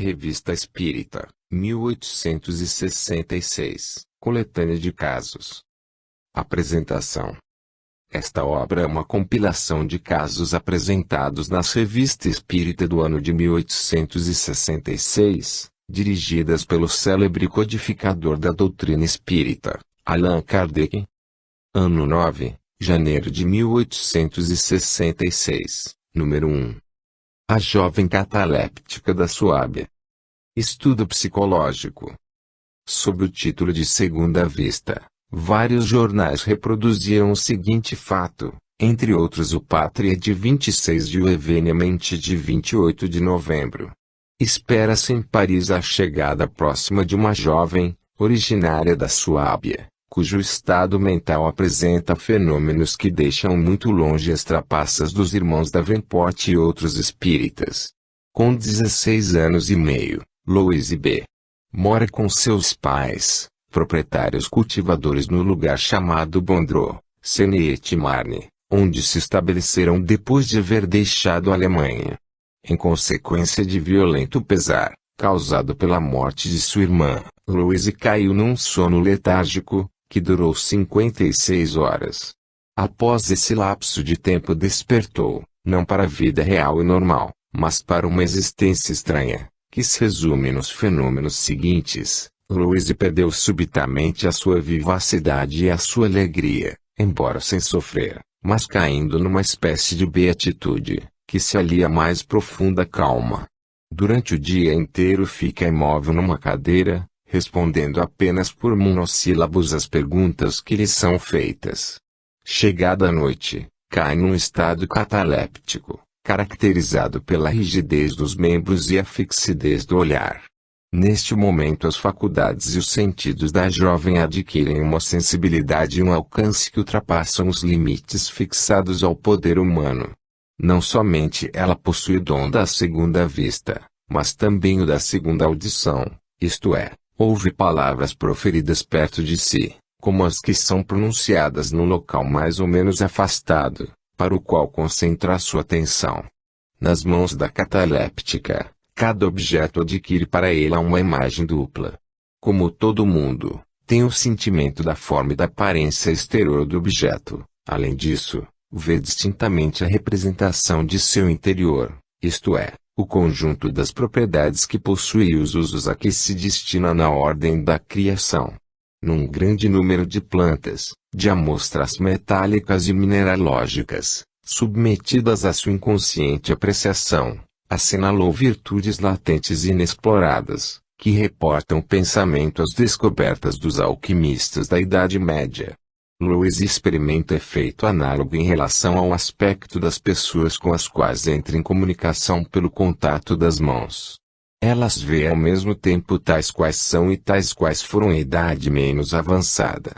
Revista Espírita, 1866, coletânea de casos. Apresentação. Esta obra é uma compilação de casos apresentados nas Revista Espírita do ano de 1866, dirigidas pelo célebre codificador da doutrina espírita, Allan Kardec. Ano 9, janeiro de 1866, número 1. A jovem cataléptica da Suábia. Estudo psicológico. Sob o título de Segunda Vista, vários jornais reproduziram o seguinte fato, entre outros o Pátria de 26 de Ueveniamente de 28 de novembro. Espera-se em Paris a chegada próxima de uma jovem, originária da Suábia, cujo estado mental apresenta fenômenos que deixam muito longe as trapaças dos irmãos Davenport e outros espíritas. Com 16 anos e meio, Louise B. mora com seus pais, proprietários cultivadores no lugar chamado Bondreau, Seine-et-Marne, onde se estabeleceram depois de haver deixado a Alemanha. Em consequência de violento pesar, causado pela morte de sua irmã, Louise caiu num sono letárgico, que durou 56 horas. Após esse lapso de tempo despertou, não para a vida real e normal, mas para uma existência estranha, que se resume nos fenômenos seguintes. Louise perdeu subitamente a sua vivacidade e a sua alegria, embora sem sofrer, mas caindo numa espécie de beatitude, que se alia à mais profunda calma. Durante o dia inteiro fica imóvel numa cadeira, respondendo apenas por monossílabos às perguntas que lhe são feitas. Chegada a noite, cai num estado cataléptico, caracterizado pela rigidez dos membros e a fixidez do olhar. Neste momento as faculdades e os sentidos da jovem adquirem uma sensibilidade e um alcance que ultrapassam os limites fixados ao poder humano. Não somente ela possui o dom da segunda vista, mas também o da segunda audição, isto é, ouve palavras proferidas perto de si, como as que são pronunciadas num local mais ou menos afastado, para o qual concentra sua atenção. Nas mãos da cataléptica, cada objeto adquire para ela uma imagem dupla. Como todo mundo, tem o sentimento da forma e da aparência exterior do objeto. Além disso, vê distintamente a representação de seu interior, isto é, o conjunto das propriedades que possui e os usos a que se destina na ordem da criação. Num grande número de plantas, de amostras metálicas e mineralógicas, submetidas à sua inconsciente apreciação, assinalou virtudes latentes e inexploradas, que reportam o pensamento às descobertas dos alquimistas da Idade Média. Louise experimenta efeito análogo em relação ao aspecto das pessoas com as quais entra em comunicação pelo contato das mãos. Elas vê ao mesmo tempo tais quais são e tais quais foram em idade menos avançada.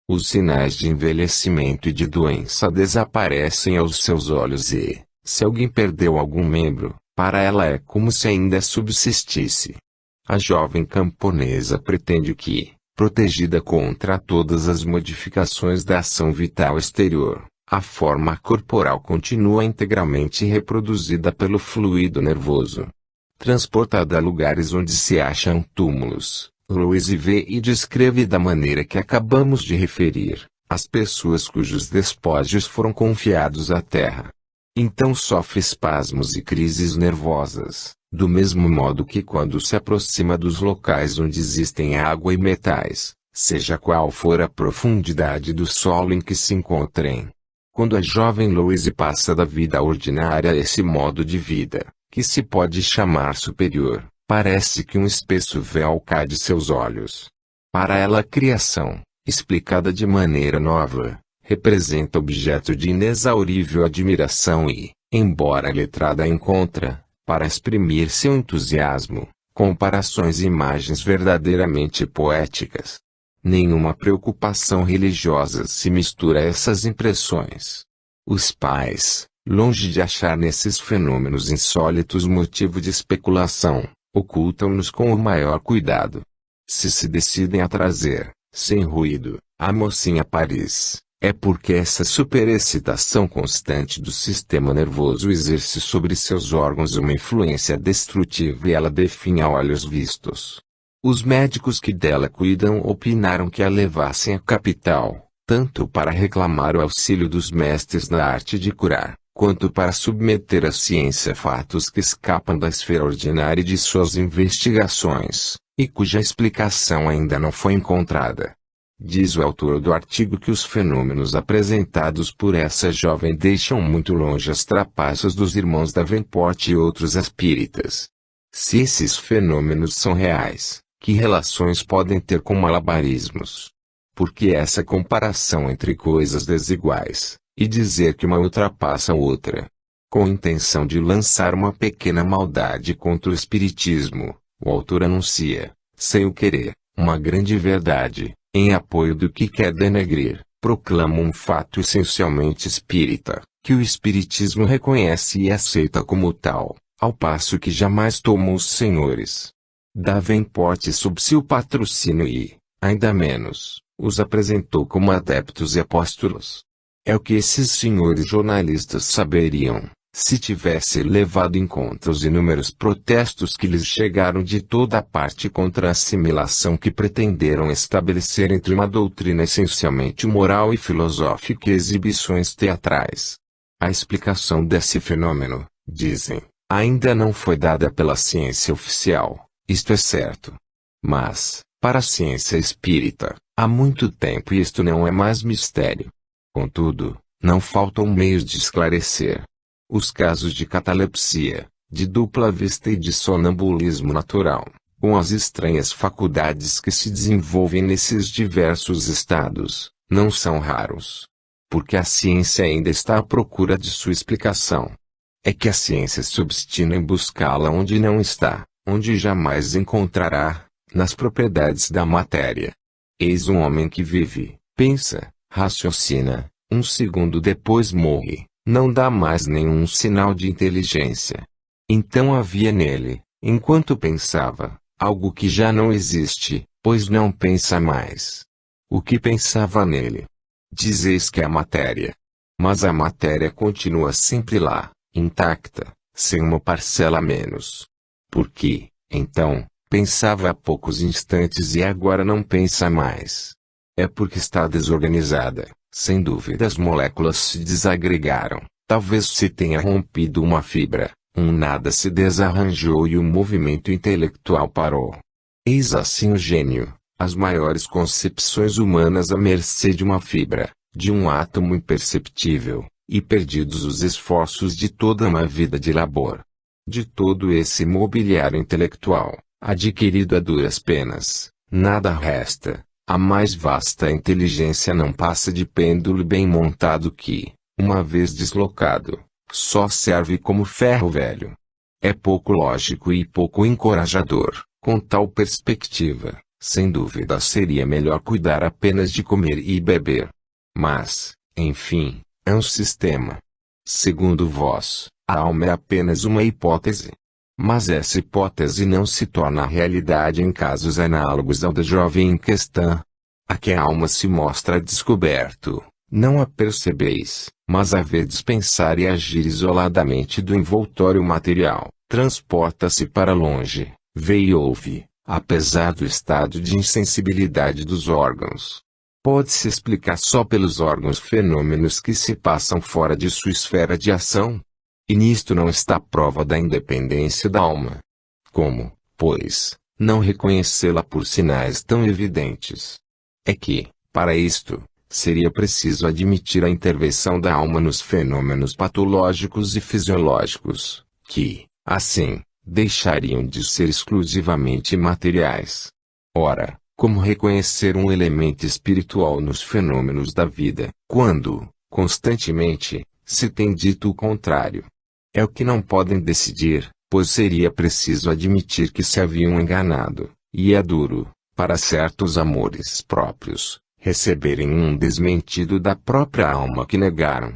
Os sinais de envelhecimento e de doença desaparecem aos seus olhos e, se alguém perdeu algum membro, para ela é como se ainda subsistisse. A jovem camponesa pretende que, protegida contra todas as modificações da ação vital exterior, a forma corporal continua integralmente reproduzida pelo fluido nervoso. Transportada a lugares onde se acham túmulos, Louise vê e descreve da maneira que acabamos de referir, as pessoas cujos despojos foram confiados à terra. Então sofre espasmos e crises nervosas, do mesmo modo que quando se aproxima dos locais onde existem água e metais, seja qual for a profundidade do solo em que se encontrem. Quando a jovem Louise passa da vida ordinária a esse modo de vida, que se pode chamar superior, parece que um espesso véu cai de seus olhos. Para ela a criação, explicada de maneira nova, representa objeto de inexaurível admiração e, embora a letrada encontra, para exprimir seu entusiasmo, comparações e imagens verdadeiramente poéticas. Nenhuma preocupação religiosa se mistura a essas impressões. Os pais, longe de achar nesses fenômenos insólitos motivo de especulação, ocultam-nos com o maior cuidado. Se decidem a trazer, sem ruído, a mocinha a Paris, É porque essa superexcitação constante do sistema nervoso exerce sobre seus órgãos uma influência destrutiva e ela define a olhos vistos. Os médicos que dela cuidam opinaram que a levassem à capital, tanto para reclamar o auxílio dos mestres da arte de curar, quanto para submeter à ciência fatos que escapam da esfera ordinária de suas investigações, e cuja explicação ainda não foi encontrada. Diz o autor do artigo que os fenômenos apresentados por essa jovem deixam muito longe as trapaças dos irmãos Davenport e outros espíritas. Se esses fenômenos são reais, que relações podem ter com malabarismos? Por que essa comparação entre coisas desiguais, e dizer que uma ultrapassa a outra? Com intenção de lançar uma pequena maldade contra o espiritismo, o autor anuncia, sem o querer, uma grande verdade. Em apoio do que quer denegrir, proclama um fato essencialmente espírita, que o espiritismo reconhece e aceita como tal, ao passo que jamais tomou os senhores Davenport sob seu patrocínio e, ainda menos, os apresentou como adeptos e apóstolos. É o que esses senhores jornalistas saberiam, se tivesse levado em conta os inúmeros protestos que lhes chegaram de toda a parte contra a assimilação que pretenderam estabelecer entre uma doutrina essencialmente moral e filosófica e exibições teatrais. A explicação desse fenômeno, dizem, ainda não foi dada pela ciência oficial, isto é certo. Mas, para a ciência espírita, há muito tempo isto não é mais mistério. Contudo, não faltam meios de esclarecer os casos de catalepsia, de dupla vista e de sonambulismo natural, com as estranhas faculdades que se desenvolvem nesses diversos estados, não são raros. Porque a ciência ainda está à procura de sua explicação. É que a ciência se obstina em buscá-la onde não está, onde jamais encontrará, nas propriedades da matéria. Eis um homem que vive, pensa, raciocina, um segundo depois morre. Não dá mais nenhum sinal de inteligência. Então havia nele, enquanto pensava, algo que já não existe, pois não pensa mais. O que pensava nele? Dizeis que é a matéria. Mas a matéria continua sempre lá, intacta, sem uma parcela a menos. Por que, então, pensava há poucos instantes e agora não pensa mais? É porque está desorganizada. Sem dúvida as moléculas se desagregaram, talvez se tenha rompido uma fibra, um nada se desarranjou e o movimento intelectual parou. Eis assim o gênio, as maiores concepções humanas à mercê de uma fibra, de um átomo imperceptível, e perdidos os esforços de toda uma vida de labor. De todo esse mobiliário intelectual, adquirido a duras penas, nada resta. A mais vasta inteligência não passa de pêndulo bem montado que, uma vez deslocado, só serve como ferro velho. É pouco lógico e pouco encorajador, com tal perspectiva, sem dúvida seria melhor cuidar apenas de comer e beber. Mas, enfim, é um sistema. Segundo vós, a alma é apenas uma hipótese. Mas essa hipótese não se torna realidade em casos análogos ao da jovem em questão. A que a alma se mostra descoberto, não a percebeis, mas a vedes pensar e agir isoladamente do envoltório material, transporta-se para longe, vê e ouve, apesar do estado de insensibilidade dos órgãos. Pode-se explicar só pelos órgãos fenômenos que se passam fora de sua esfera de ação? E nisto não está a prova da independência da alma. Como, pois, não reconhecê-la por sinais tão evidentes? É que, para isto, seria preciso admitir a intervenção da alma nos fenômenos patológicos e fisiológicos, que, assim, deixariam de ser exclusivamente materiais. Ora, como reconhecer um elemento espiritual nos fenômenos da vida, quando, constantemente, se tem dito o contrário? É o que não podem decidir, pois seria preciso admitir que se haviam enganado, e é duro, para certos amores próprios, receberem um desmentido da própria alma que negaram.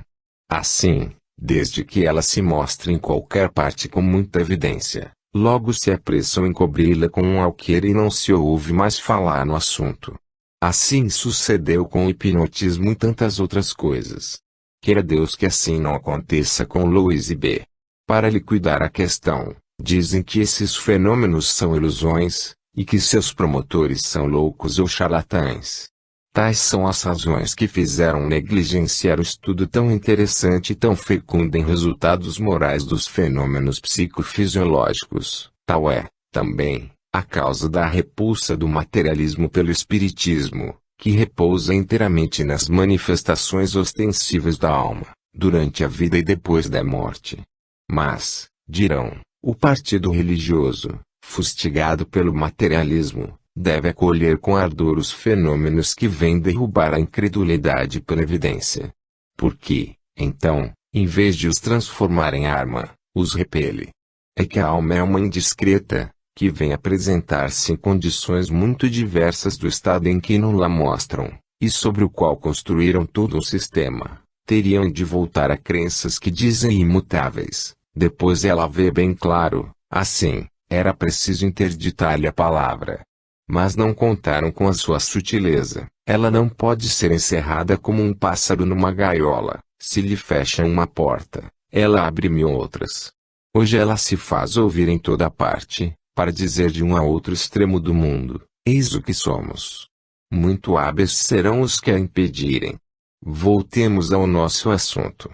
Assim, desde que ela se mostre em qualquer parte com muita evidência, logo se apressam em cobri-la com um alqueire e não se ouve mais falar no assunto. Assim sucedeu com o hipnotismo e tantas outras coisas. Queira Deus que assim não aconteça com Louis e B. Para liquidar a questão, dizem que esses fenômenos são ilusões, e que seus promotores são loucos ou charlatães. Tais são as razões que fizeram negligenciar o estudo tão interessante e tão fecundo em resultados morais dos fenômenos psicofisiológicos. Tal é, também, a causa da repulsa do materialismo pelo espiritismo, que repousa inteiramente nas manifestações ostensivas da alma, durante a vida e depois da morte. Mas, dirão, o partido religioso, fustigado pelo materialismo, deve acolher com ardor os fenômenos que vêm derrubar a incredulidade pela evidência. Porque, então, em vez de os transformar em arma, os repele. É que a alma é uma indiscreta, que vem apresentar-se em condições muito diversas do estado em que não la mostram, e sobre o qual construíram todo um sistema. Teriam de voltar a crenças que dizem imutáveis, depois ela vê bem claro, assim, era preciso interditar-lhe a palavra. Mas não contaram com a sua sutileza. Ela não pode ser encerrada como um pássaro numa gaiola. Se lhe fecham uma porta, ela abre mil outras. Hoje ela se faz ouvir em toda parte, para dizer de um a outro extremo do mundo, eis o que somos. Muito hábeis serão os que a impedirem. Voltemos ao nosso assunto.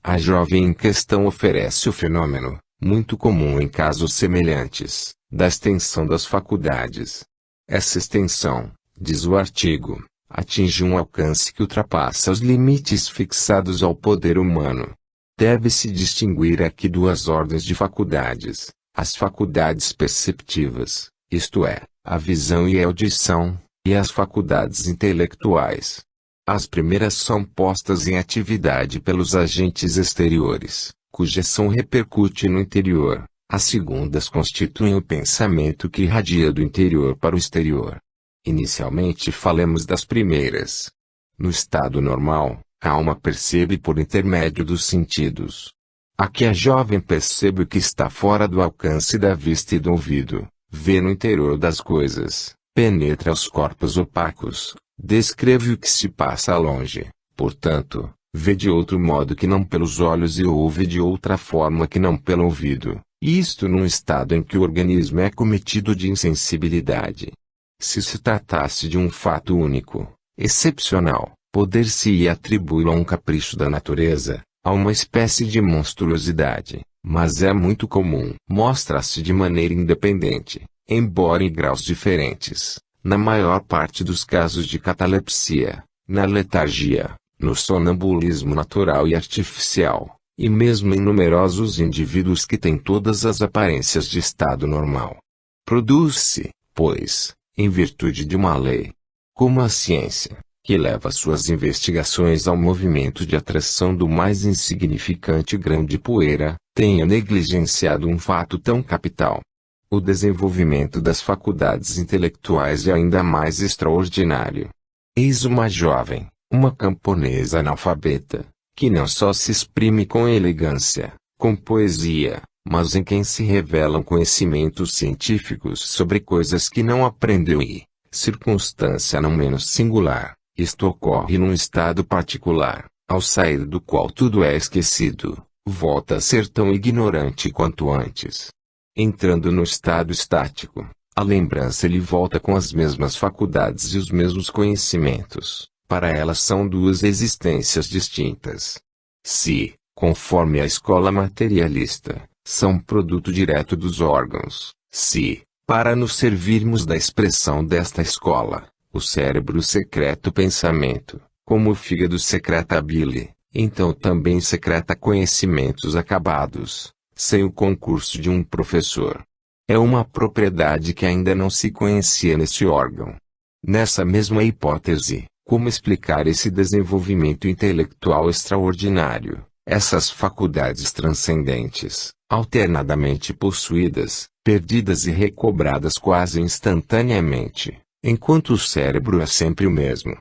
A jovem em questão oferece o fenômeno, muito comum em casos semelhantes, da extensão das faculdades. Essa extensão, diz o artigo, atinge um alcance que ultrapassa os limites fixados ao poder humano. Deve-se distinguir aqui duas ordens de faculdades: as faculdades perceptivas, isto é, a visão e a audição, e as faculdades intelectuais. As primeiras são postas em atividade pelos agentes exteriores, cuja ação repercute no interior. As segundas constituem o pensamento que irradia do interior para o exterior. Inicialmente falemos das primeiras. No estado normal, a alma percebe por intermédio dos sentidos. Aqui a jovem percebe o que está fora do alcance da vista e do ouvido, vê no interior das coisas, penetra os corpos opacos, descreve o que se passa longe, portanto, vê de outro modo que não pelos olhos e ouve de outra forma que não pelo ouvido. Isto num estado em que o organismo é cometido de insensibilidade. Se se tratasse de um fato único, excepcional, poder-se-ia atribuí-lo a um capricho da natureza, a uma espécie de monstruosidade, mas é muito comum. Mostra-se de maneira independente, embora em graus diferentes, na maior parte dos casos de catalepsia, na letargia, no sonambulismo natural e artificial. E mesmo em numerosos indivíduos que têm todas as aparências de estado normal. Produz-se, pois, em virtude de uma lei. Como a ciência, que leva suas investigações ao movimento de atração do mais insignificante grão de poeira, tenha negligenciado um fato tão capital. O desenvolvimento das faculdades intelectuais é ainda mais extraordinário. Eis uma jovem, uma camponesa analfabeta, que não só se exprime com elegância, com poesia, mas em quem se revelam conhecimentos científicos sobre coisas que não aprendeu e, circunstância não menos singular, isto ocorre num estado particular, ao sair do qual tudo é esquecido, volta a ser tão ignorante quanto antes. Entrando no estado estático, a lembrança lhe volta com as mesmas faculdades e os mesmos conhecimentos. Para elas são duas existências distintas. Se, conforme a escola materialista, são produto direto dos órgãos, se, para nos servirmos da expressão desta escola, o cérebro secreta o pensamento, como o fígado secreta a bile, então também secreta conhecimentos acabados, sem o concurso de um professor. É uma propriedade que ainda não se conhecia nesse órgão. Nessa mesma hipótese, como explicar esse desenvolvimento intelectual extraordinário, essas faculdades transcendentes, alternadamente possuídas, perdidas e recobradas quase instantaneamente, enquanto o cérebro é sempre o mesmo?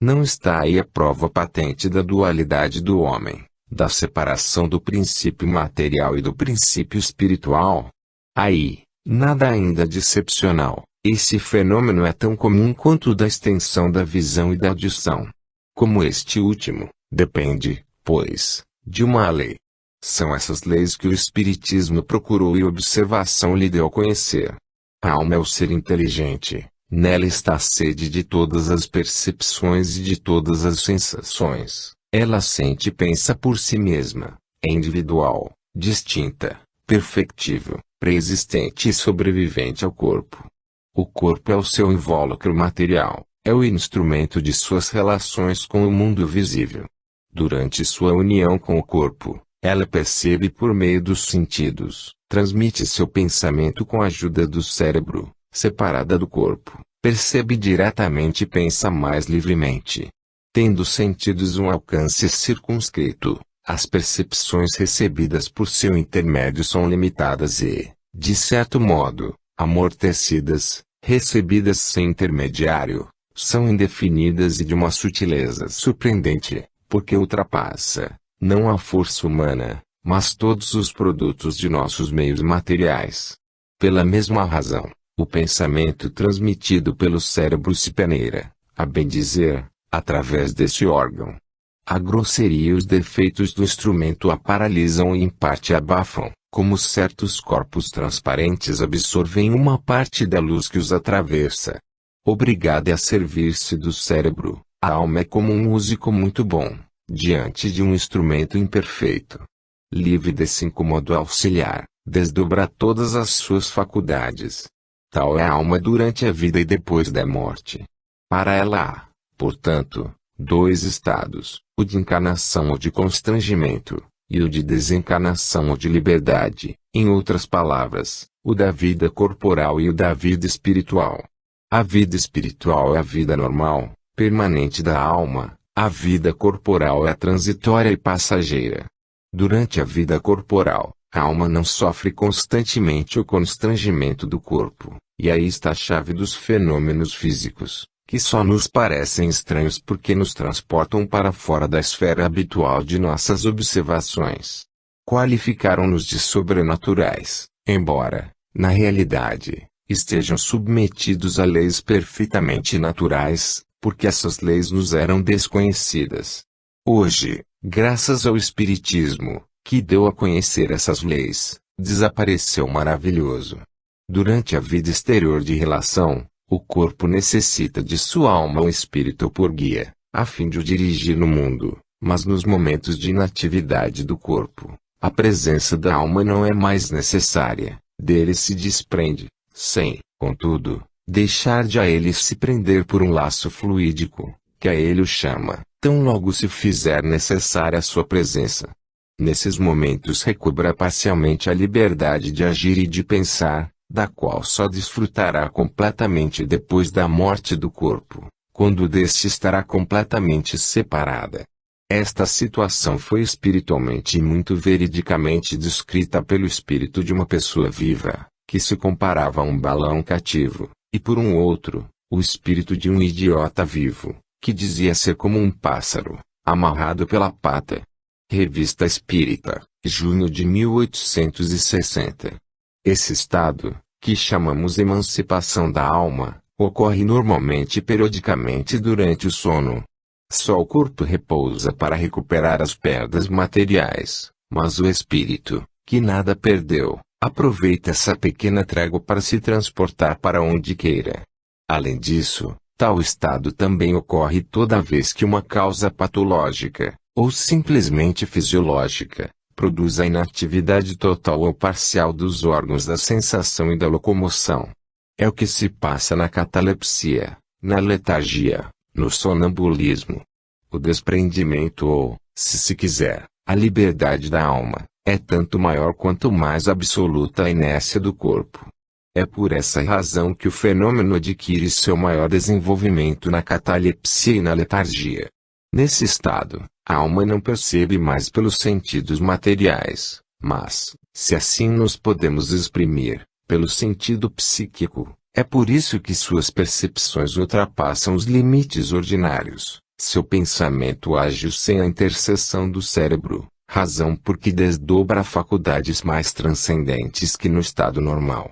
Não está aí a prova patente da dualidade do homem, da separação do princípio material e do princípio espiritual? Aí, nada ainda de excepcional, Esse fenômeno é tão comum quanto o da extensão da visão e da audição. Como este último, depende, pois, de uma lei. São essas leis que o Espiritismo procurou e observação lhe deu a conhecer. A alma é o ser inteligente, nela está a sede de todas as percepções e de todas as sensações. Ela sente e pensa por si mesma, é individual, distinta, perfectível, preexistente e sobrevivente ao corpo. O corpo é o seu invólucro material, é o instrumento de suas relações com o mundo visível. Durante sua união com o corpo, ela percebe por meio dos sentidos, transmite seu pensamento com a ajuda do cérebro, separada do corpo, percebe diretamente e pensa mais livremente. Tendo os sentidos um alcance circunscrito, as percepções recebidas por seu intermédio são limitadas e, de certo modo, amortecidas, recebidas sem intermediário, são indefinidas e de uma sutileza surpreendente, porque ultrapassa, não a força humana, mas todos os produtos de nossos meios materiais. Pela mesma razão, o pensamento transmitido pelo cérebro se peneira, a bem dizer, através desse órgão. A grosseria e os defeitos do instrumento a paralisam e em parte abafam, como certos corpos transparentes absorvem uma parte da luz que os atravessa. Obrigada a servir-se do cérebro, a alma é como um músico muito bom, diante de um instrumento imperfeito. Livre desse incômodo auxiliar, desdobra todas as suas faculdades. Tal é a alma durante a vida e depois da morte. Para ela há, portanto, dois estados, o de encarnação ou de constrangimento, e o de desencarnação ou de liberdade, em outras palavras, o da vida corporal e o da vida espiritual. A vida espiritual é a vida normal, permanente da alma, a vida corporal é a transitória e passageira. Durante a vida corporal, a alma não sofre constantemente o constrangimento do corpo, e aí está a chave dos fenômenos físicos, que só nos parecem estranhos porque nos transportam para fora da esfera habitual de nossas observações. Qualificaram-nos de sobrenaturais, embora, na realidade, estejam submetidos a leis perfeitamente naturais, porque essas leis nos eram desconhecidas. Hoje, graças ao Espiritismo, que deu a conhecer essas leis, desapareceu maravilhoso. Durante a vida exterior de relação, o corpo necessita de sua alma ou espírito por guia, a fim de o dirigir no mundo, mas nos momentos de inatividade do corpo, a presença da alma não é mais necessária, dele se desprende, sem, contudo, deixar de a ele se prender por um laço fluídico, que a ele o chama, tão logo se fizer necessária a sua presença. Nesses momentos recobra parcialmente a liberdade de agir e de pensar, da qual só desfrutará completamente depois da morte do corpo, quando deste estará completamente separada. Esta situação foi espiritualmente e muito veridicamente descrita pelo espírito de uma pessoa viva, que se comparava a um balão cativo, e por um outro, o espírito de um idiota vivo, que dizia ser como um pássaro, amarrado pela pata. Revista Espírita, junho de 1860. Esse estado, que chamamos emancipação da alma, ocorre normalmente e periodicamente durante o sono. Só o corpo repousa para recuperar as perdas materiais, mas o espírito, que nada perdeu, aproveita essa pequena trégua para se transportar para onde queira. Além disso, tal estado também ocorre toda vez que uma causa patológica, ou simplesmente fisiológica, produz a inatividade total ou parcial dos órgãos da sensação e da locomoção. É o que se passa na catalepsia, na letargia, no sonambulismo. O desprendimento ou, se quiser, a liberdade da alma, é tanto maior quanto mais absoluta a inércia do corpo. É por essa razão que o fenômeno adquire seu maior desenvolvimento na catalepsia e na letargia. Nesse estado, a alma não percebe mais pelos sentidos materiais, mas, se assim nos podemos exprimir, pelo sentido psíquico. É por isso que suas percepções ultrapassam os limites ordinários. Seu pensamento age sem a intercessão do cérebro, razão por que desdobra faculdades mais transcendentes que no estado normal.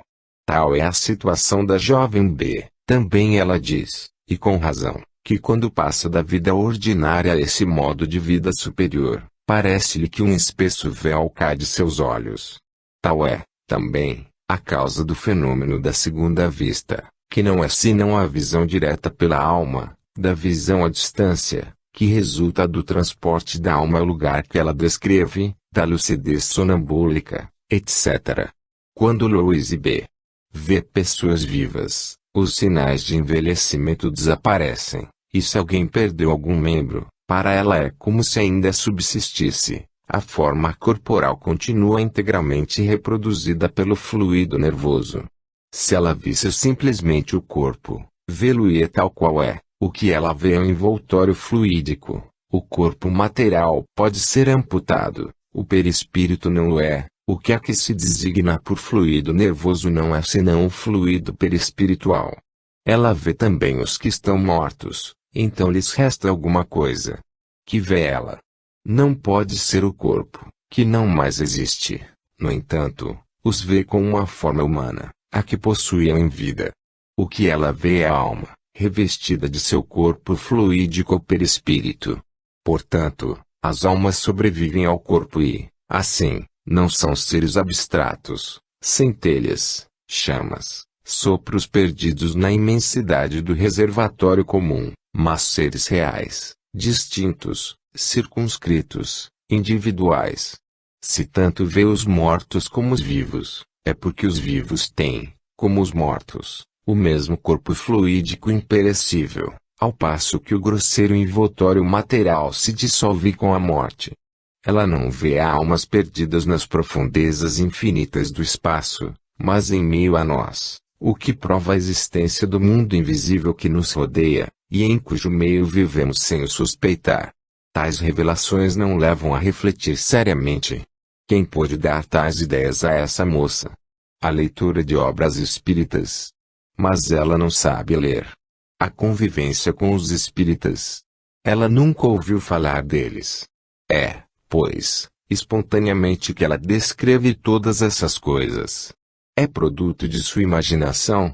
Tal é a situação da jovem B. Também ela diz, e com razão, que quando passa da vida ordinária a esse modo de vida superior, parece-lhe que um espesso véu cai de seus olhos. Tal é, também, a causa do fenômeno da segunda vista, que não é senão a visão direta pela alma, da visão à distância, que resulta do transporte da alma ao lugar que ela descreve, da lucidez sonambúlica, etc. Quando Louise B. vê pessoas vivas, os sinais de envelhecimento desaparecem, e se alguém perdeu algum membro, para ela é como se ainda subsistisse. A forma corporal continua integralmente reproduzida pelo fluido nervoso. Se ela visse simplesmente o corpo, vê-lo-ia tal qual é. O que ela vê é um envoltório fluídico. O corpo material pode ser amputado, o perispírito não o é. O que aqui se designa por fluido nervoso não é senão o fluido perispiritual. Ela vê também os que estão mortos, então lhes resta alguma coisa. Que vê ela? Não pode ser o corpo, que não mais existe. No entanto, os vê com uma forma humana, a que possuíam em vida. O que ela vê é a alma, revestida de seu corpo fluídico perispírito. Portanto, as almas sobrevivem ao corpo e, assim, não são seres abstratos, centelhas, chamas, sopros perdidos na imensidade do reservatório comum, mas seres reais, distintos, circunscritos, individuais. Se tanto vê os mortos como os vivos, é porque os vivos têm, como os mortos, o mesmo corpo fluídico imperecível, ao passo que o grosseiro envoltório material se dissolve com a morte. Ela não vê almas perdidas nas profundezas infinitas do espaço, mas em meio a nós, o que prova a existência do mundo invisível que nos rodeia, e em cujo meio vivemos sem o suspeitar. Tais revelações não levam a refletir seriamente. Quem pôde dar tais ideias a essa moça? A leitura de obras espíritas. Mas ela não sabe ler. A convivência com os espíritas. Ela nunca ouviu falar deles. É, pois, espontaneamente que ela descreve todas essas coisas. É produto de sua imaginação.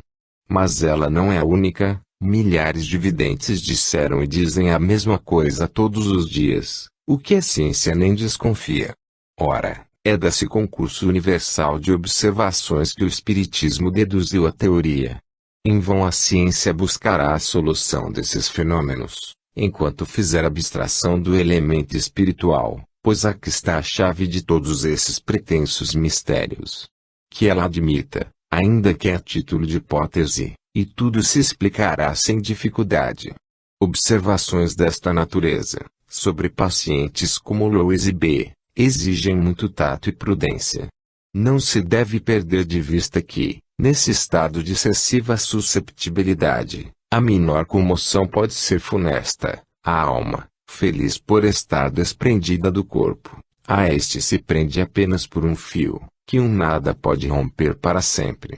Mas ela não é a única. Milhares de videntes disseram e dizem a mesma coisa todos os dias, o que a ciência nem desconfia. Ora, é desse concurso universal de observações que o Espiritismo deduziu a teoria. Em vão a ciência buscará a solução desses fenômenos, enquanto fizer abstração do elemento espiritual, pois aqui está a chave de todos esses pretensos mistérios. Que ela admita, ainda que a título de hipótese, e tudo se explicará sem dificuldade. Observações desta natureza, sobre pacientes como Louise B., exigem muito tato e prudência. Não se deve perder de vista que, nesse estado de excessiva susceptibilidade, a menor comoção pode ser funesta. A alma, feliz por estar desprendida do corpo, a este se prende apenas por um fio, que um nada pode romper para sempre.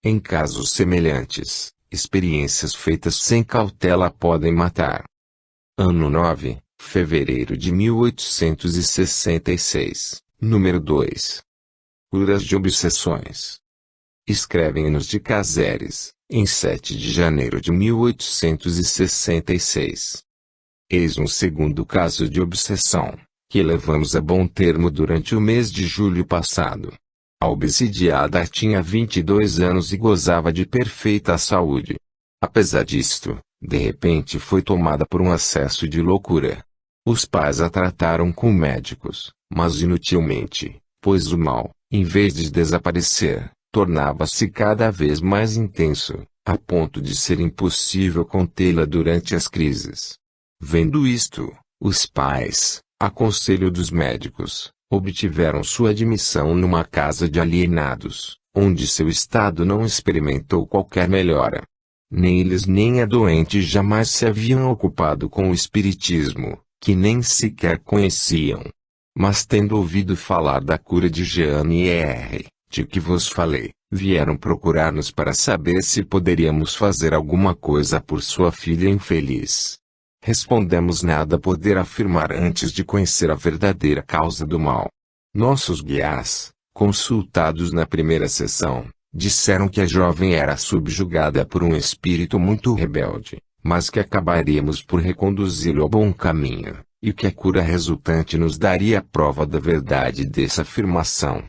Em casos semelhantes, experiências feitas sem cautela podem matar. Ano 9, fevereiro de 1866, número 2. Curas de obsessões. Escrevem-nos de Caseres, em 7 de janeiro de 1866. Eis um segundo caso de obsessão, que levamos a bom termo durante o mês de julho passado. A obsidiada tinha 22 anos e gozava de perfeita saúde. Apesar disto, de repente foi tomada por um acesso de loucura. Os pais a trataram com médicos, mas inutilmente, pois o mal, em vez de desaparecer, tornava-se cada vez mais intenso, a ponto de ser impossível contê-la durante as crises. Vendo isto, os pais, a conselho dos médicos, obtiveram sua admissão numa casa de alienados, onde seu estado não experimentou qualquer melhora. Nem eles nem a doente jamais se haviam ocupado com o espiritismo, que nem sequer conheciam. Mas tendo ouvido falar da cura de Jeanne R., de que vos falei, vieram procurar-nos para saber se poderíamos fazer alguma coisa por sua filha infeliz. Respondemos nada poder afirmar antes de conhecer a verdadeira causa do mal. Nossos guias, consultados na primeira sessão, Disseram que a jovem era subjugada por um espírito muito rebelde, mas que acabaríamos por reconduzi-lo ao bom caminho, e que a cura resultante nos daria a prova da verdade dessa afirmação.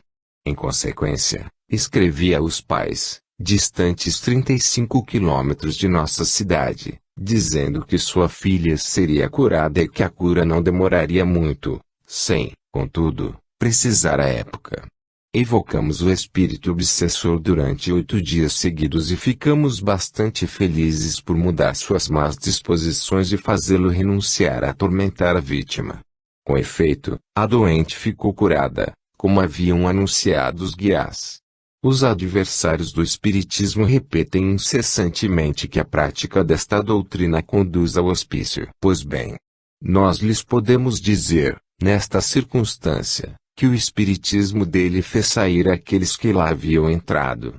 Em consequência, escrevi aos pais, distantes 35 quilômetros de nossa cidade, dizendo que sua filha seria curada e que a cura não demoraria muito, sem, contudo, precisar a época. Evocamos o espírito obsessor durante 8 dias seguidos e ficamos bastante felizes por mudar suas más disposições e fazê-lo renunciar a atormentar a vítima. Com efeito, a doente ficou curada, como haviam anunciado os guias. Os adversários do espiritismo repetem incessantemente que a prática desta doutrina conduz ao hospício. Pois bem, nós lhes podemos dizer, nesta circunstância, que o espiritismo dele fez sair aqueles que lá haviam entrado.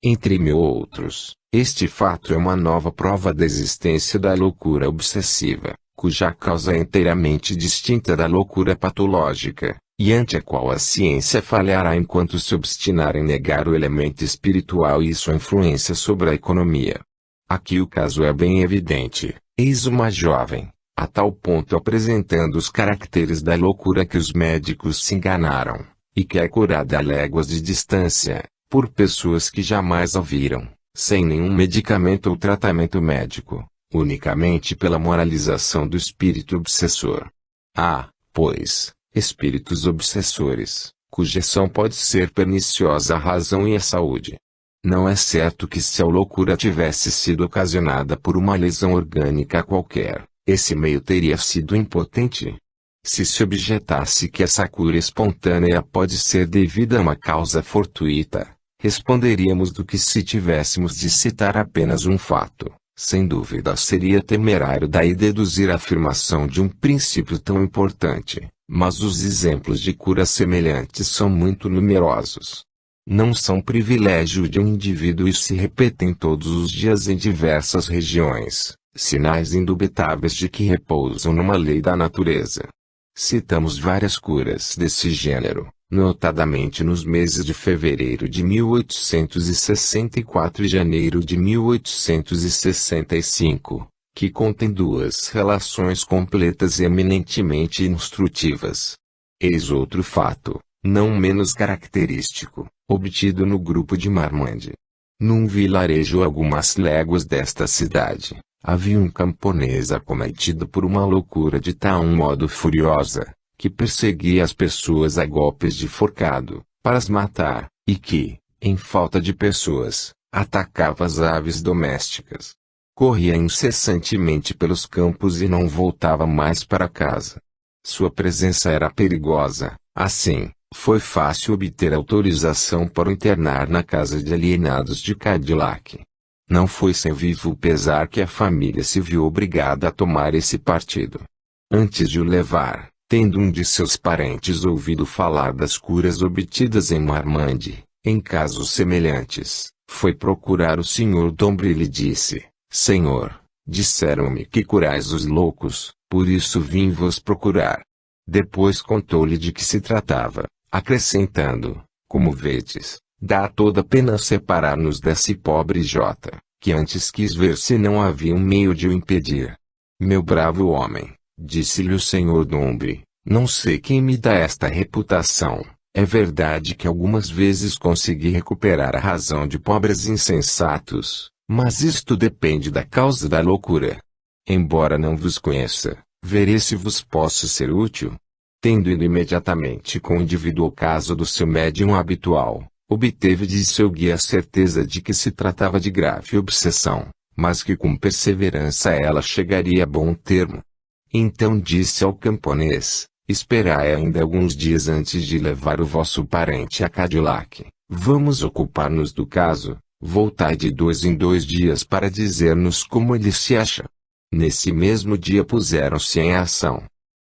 Entre mil outros, este fato é uma nova prova da existência da loucura obsessiva, cuja causa é inteiramente distinta da loucura patológica, e ante a qual a ciência falhará enquanto se obstinar em negar o elemento espiritual e sua influência sobre a economia. Aqui o caso é bem evidente. Eis uma jovem, a tal ponto apresentando os caracteres da loucura que os médicos se enganaram, e que é curada a léguas de distância, por pessoas que jamais a viram, sem nenhum medicamento ou tratamento médico, unicamente pela moralização do espírito obsessor. Há, pois, espíritos obsessores, cuja ação pode ser perniciosa à razão e à saúde. Não é certo que se a loucura tivesse sido ocasionada por uma lesão orgânica qualquer, esse meio teria sido impotente. Se se objetasse que essa cura espontânea pode ser devida a uma causa fortuita, responderíamos do que se tivéssemos de citar apenas um fato. Sem dúvida seria temerário daí deduzir a afirmação de um princípio tão importante, mas os exemplos de cura semelhantes são muito numerosos. Não são privilégio de um indivíduo e se repetem todos os dias em diversas regiões, sinais indubitáveis de que repousam numa lei da natureza. Citamos várias curas desse gênero, notadamente nos meses de fevereiro de 1864 e janeiro de 1865, que contêm duas relações completas e eminentemente instrutivas. Eis outro fato, não menos característico, obtido no grupo de Marmande. Num vilarejo a algumas léguas desta cidade, havia um camponês acometido por uma loucura de tal modo furiosa, que perseguia as pessoas a golpes de forcado, para as matar, e que, em falta de pessoas, atacava as aves domésticas. Corria incessantemente pelos campos e não voltava mais para casa. Sua presença era perigosa, assim, foi fácil obter autorização para o internar na casa de alienados de Cadillac. Não foi sem vivo pesar que a família se viu obrigada a tomar esse partido. Antes de o levar, tendo um de seus parentes ouvido falar das curas obtidas em Marmande, em casos semelhantes, foi procurar o Sr. Dombre e lhe disse: Senhor, disseram-me que curais os loucos, por isso vim vos procurar. Depois contou-lhe de que se tratava, acrescentando: como vedes, dá toda pena separar-nos desse pobre Jota, que antes quis ver se não havia um meio de o impedir. Meu bravo homem, disse-lhe o Sr. Dombre, não sei quem me dá esta reputação. É verdade que algumas vezes consegui recuperar a razão de pobres insensatos, mas isto depende da causa da loucura. Embora não vos conheça, verei se vos posso ser útil. Tendo ido imediatamente com o indivíduo ao caso do seu médium habitual, obteve de seu guia a certeza de que se tratava de grave obsessão, mas que com perseverança ela chegaria a bom termo. Então disse ao camponês: esperai ainda alguns dias antes de levar o vosso parente a Cadillac. Vamos ocupar-nos do caso. Voltai de 2 em 2 dias para dizer-nos como ele se acha. Nesse mesmo dia puseram-se em ação.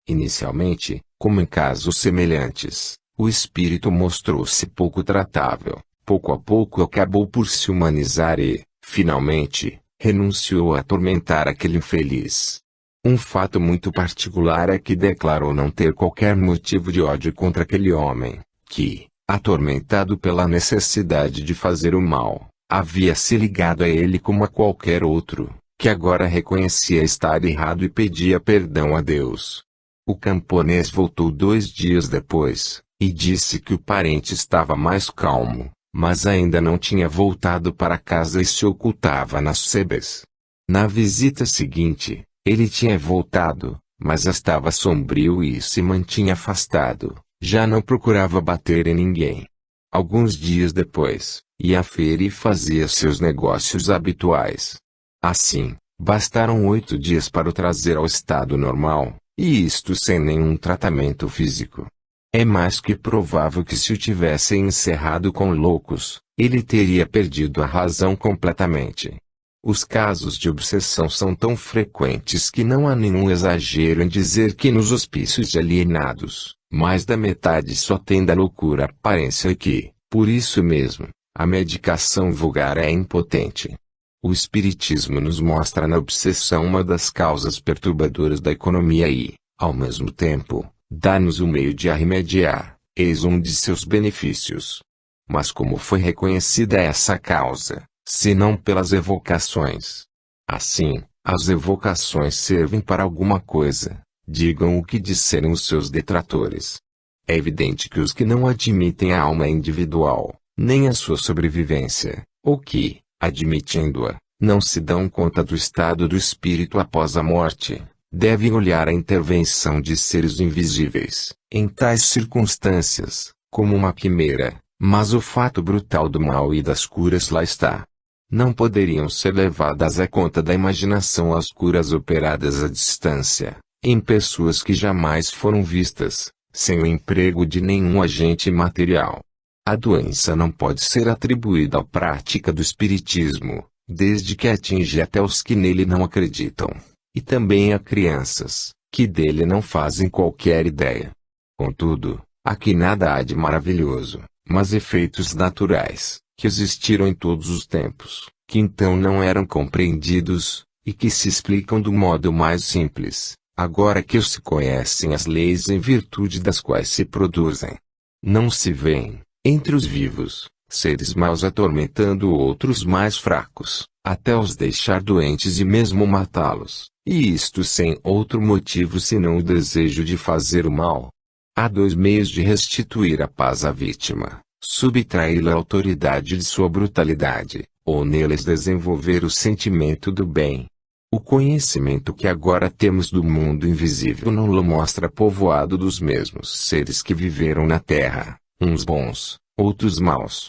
Inicialmente, como em casos semelhantes, o espírito mostrou-se pouco tratável. Pouco a pouco acabou por se humanizar e, finalmente, renunciou a atormentar aquele infeliz. Um fato muito particular é que declarou não ter qualquer motivo de ódio contra aquele homem, que, Atormentado pela necessidade de fazer o mal, havia se ligado a ele como a qualquer outro, que agora reconhecia estar errado e pedia perdão a Deus. O camponês voltou 2 dias depois, e disse que o parente estava mais calmo, mas ainda não tinha voltado para casa e se ocultava nas sebes. Na visita seguinte, ele tinha voltado, mas estava sombrio e se mantinha afastado, já não procurava bater em ninguém. Alguns dias depois, ia à feira e fazia seus negócios habituais. Assim, bastaram 8 dias para o trazer ao estado normal, e isto sem nenhum tratamento físico. É mais que provável que se o tivessem encerrado com loucos, ele teria perdido a razão completamente. Os casos de obsessão são tão frequentes que não há nenhum exagero em dizer que nos hospícios de alienados, mais da metade só tem da loucura aparência e que, por isso mesmo, a medicação vulgar é impotente. O Espiritismo nos mostra na obsessão uma das causas perturbadoras da economia e, ao mesmo tempo, dá-nos o meio de a remediar, eis um de seus benefícios. Mas como foi reconhecida essa causa, se não pelas evocações? Assim, as evocações servem para alguma coisa, digam o que disserem os seus detratores. É evidente que os que não admitem a alma individual, nem a sua sobrevivência, ou que, admitindo-a, não se dão conta do estado do espírito após a morte, devem olhar a intervenção de seres invisíveis, em tais circunstâncias, como uma quimera, mas o fato brutal do mal e das curas lá está. Não poderiam ser levadas à conta da imaginação as curas operadas à distância, em pessoas que jamais foram vistas, sem o emprego de nenhum agente material. A doença não pode ser atribuída à prática do espiritismo, desde que atinge até os que nele não acreditam, e também a crianças, que dele não fazem qualquer ideia. Contudo, aqui nada há de maravilhoso, mas efeitos naturais, que existiram em todos os tempos, que então não eram compreendidos, e que se explicam do modo mais simples, agora que se conhecem as leis em virtude das quais se produzem. Não se vêem, entre os vivos, seres maus atormentando outros mais fracos, até os deixar doentes e mesmo matá-los, e isto sem outro motivo senão o desejo de fazer o mal. Há 2 meios de restituir a paz à vítima: subtrair-lhe a autoridade de sua brutalidade, ou neles desenvolver o sentimento do bem. O conhecimento que agora temos do mundo invisível não lo mostra povoado dos mesmos seres que viveram na terra, uns bons, outros maus.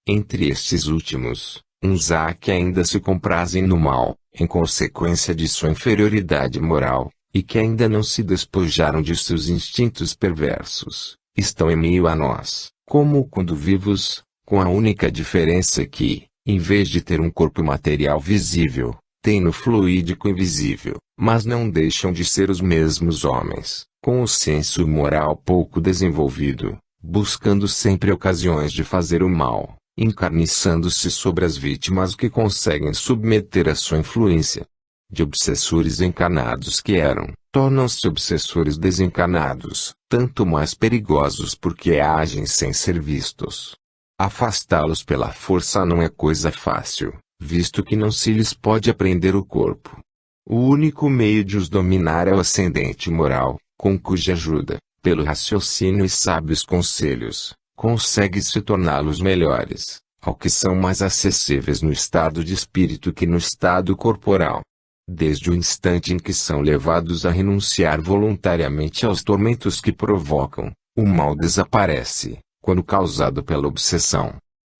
Entre estes últimos, uns há que ainda se comprazem no mal, em consequência de sua inferioridade moral, e que ainda não se despojaram de seus instintos perversos, estão em meio a nós, como quando vivos, com a única diferença que, em vez de ter um corpo material visível, têm no fluídico invisível, mas não deixam de ser os mesmos homens, com o senso moral pouco desenvolvido, buscando sempre ocasiões de fazer o mal, encarniçando-se sobre as vítimas que conseguem submeter a sua influência. De obsessores encarnados que eram, tornam-se obsessores desencarnados, tanto mais perigosos porque agem sem ser vistos. Afastá-los pela força não é coisa fácil, visto que não se lhes pode apreender o corpo. O único meio de os dominar é o ascendente moral, com cuja ajuda, pelo raciocínio e sábios conselhos, consegue-se torná-los melhores, ao que são mais acessíveis no estado de espírito que no estado corporal. Desde o instante em que são levados a renunciar voluntariamente aos tormentos que provocam, o mal desaparece, quando causado pela obsessão.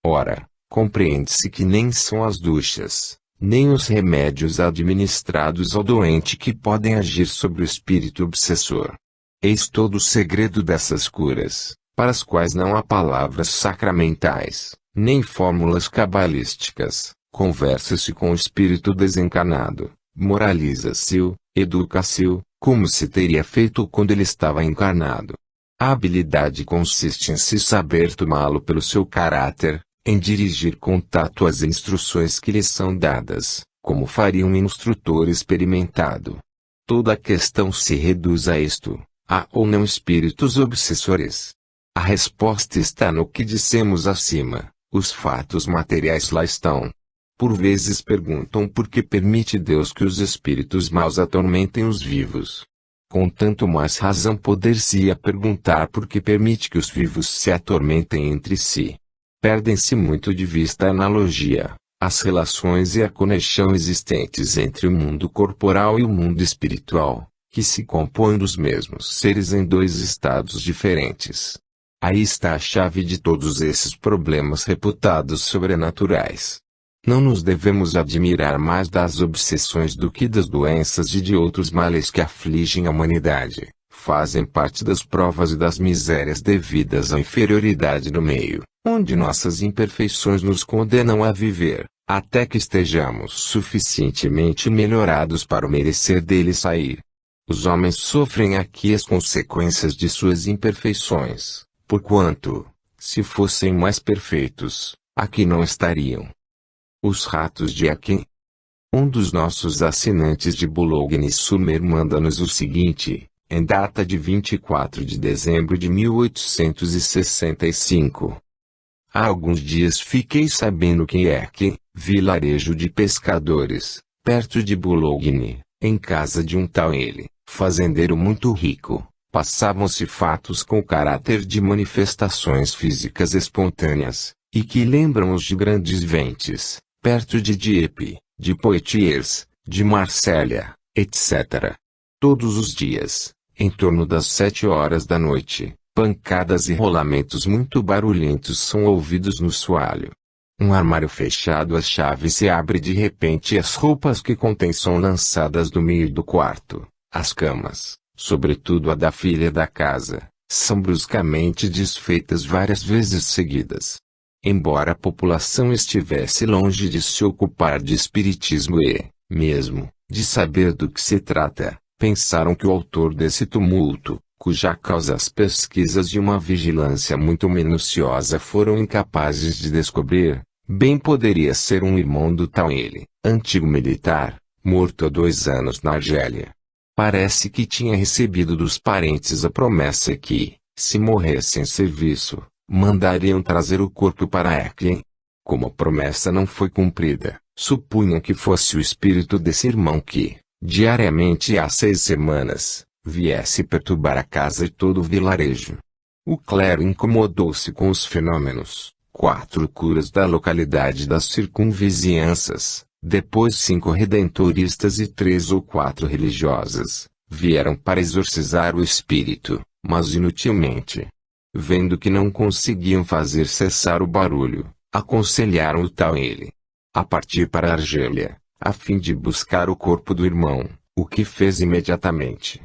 Ora, compreende-se que nem são as duchas, nem os remédios administrados ao doente que podem agir sobre o espírito obsessor. Eis todo o segredo dessas curas, para as quais não há palavras sacramentais, nem fórmulas cabalísticas. Conversa-se com o espírito desencarnado, moraliza-se-o, educa-se-o, como se teria feito quando ele estava encarnado. A habilidade consiste em se saber tomá-lo pelo seu caráter, em dirigir com tato as instruções que lhe são dadas, como faria um instrutor experimentado. Toda a questão se reduz a isto: há ou não espíritos obsessores? A resposta está no que dissemos acima, os fatos materiais lá estão. Por vezes perguntam por que permite Deus que os espíritos maus atormentem os vivos. Com tanto mais razão poder-se-ia perguntar por que permite que os vivos se atormentem entre si. Perdem-se muito de vista a analogia, as relações e a conexão existentes entre o mundo corporal e o mundo espiritual, que se compõem dos mesmos seres em dois estados diferentes. Aí está a chave de todos esses problemas reputados sobrenaturais. Não nos devemos admirar mais das obsessões do que das doenças e de outros males que afligem a humanidade. Fazem parte das provas e das misérias devidas à inferioridade do meio, onde nossas imperfeições nos condenam a viver, até que estejamos suficientemente melhorados para merecer dele sair. Os homens sofrem aqui as consequências de suas imperfeições, porquanto, se fossem mais perfeitos, aqui não estariam. Os ratos de Akin. Um dos nossos assinantes de Boulogne Sumer manda-nos o seguinte, em data de 24 de dezembro de 1865. Há alguns dias fiquei sabendo que Akin, vilarejo de pescadores, perto de Boulogne, em casa de um tal ele, fazendeiro muito rico, passavam-se fatos com caráter de manifestações físicas espontâneas, e que lembram os de grandes ventes, perto de Dieppe, de Poitiers, de Marsella, etc. Todos os dias, em torno das 7 horas da noite, pancadas e rolamentos muito barulhentos são ouvidos no soalho. Um armário fechado, a chave se abre de repente e as roupas que contém são lançadas do meio do quarto. As camas, sobretudo a da filha da casa, são bruscamente desfeitas várias vezes seguidas. Embora a população estivesse longe de se ocupar de espiritismo e, mesmo, de saber do que se trata, pensaram que o autor desse tumulto, cuja causa as pesquisas de uma vigilância muito minuciosa foram incapazes de descobrir, bem poderia ser um irmão do tal ele, antigo militar, morto há 2 anos na Argélia. Parece que tinha recebido dos parentes a promessa que, se morresse em serviço, mandariam trazer o corpo para Akin. Como a promessa não foi cumprida, supunham que fosse o espírito desse irmão que, diariamente há 6 semanas, viesse perturbar a casa e todo o vilarejo. O clero incomodou-se com os fenômenos. 4 curas da localidade das circunvizinhanças, depois 5 redentoristas e 3 ou 4 religiosas, vieram para exorcizar o espírito, mas inutilmente. Vendo que não conseguiam fazer cessar o barulho, aconselharam o tal ele a partir para Argélia, a fim de buscar o corpo do irmão, o que fez imediatamente.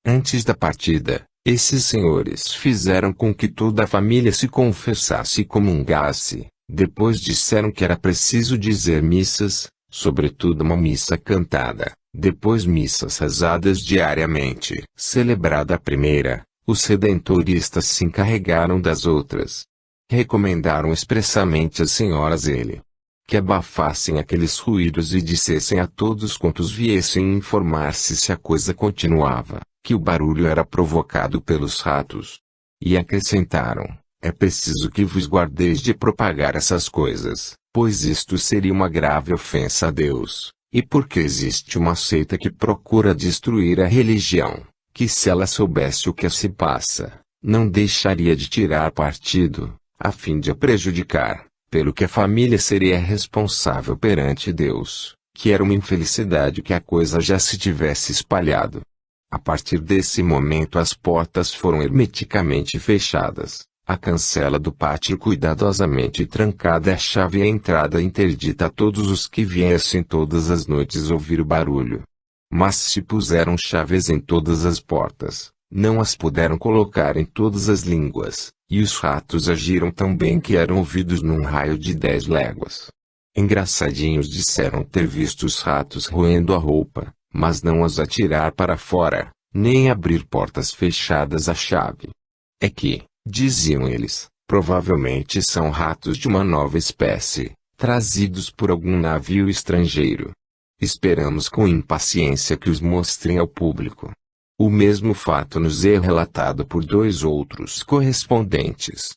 Antes da partida, esses senhores fizeram com que toda a família se confessasse e comungasse, depois disseram que era preciso dizer missas, sobretudo uma missa cantada, depois missas rezadas diariamente. Celebrada a primeira, os redentoristas se encarregaram das outras. Recomendaram expressamente às senhoras ele que abafassem aqueles ruídos e dissessem a todos quantos viessem informar-se se a coisa continuava, que o barulho era provocado pelos ratos. E acrescentaram, é preciso que vos guardeis de propagar essas coisas, pois isto seria uma grave ofensa a Deus, e porque existe uma seita que procura destruir a religião, que se ela soubesse o que se passa, não deixaria de tirar partido, a fim de a prejudicar, pelo que a família seria responsável perante Deus, que era uma infelicidade que a coisa já se tivesse espalhado. A partir desse momento as portas foram hermeticamente fechadas, a cancela do pátio cuidadosamente trancada e a chave e a entrada interdita a todos os que viessem todas as noites ouvir o barulho. Mas se puseram chaves em todas as portas, não as puderam colocar em todas as línguas, e os ratos agiram tão bem que eram ouvidos num raio de 10 léguas. Engraçadinhos disseram ter visto os ratos roendo a roupa, mas não as atirar para fora, nem abrir portas fechadas à chave. É que, diziam eles, provavelmente são ratos de uma nova espécie, trazidos por algum navio estrangeiro. Esperamos com impaciência que os mostrem ao público. O mesmo fato nos é relatado por dois outros correspondentes.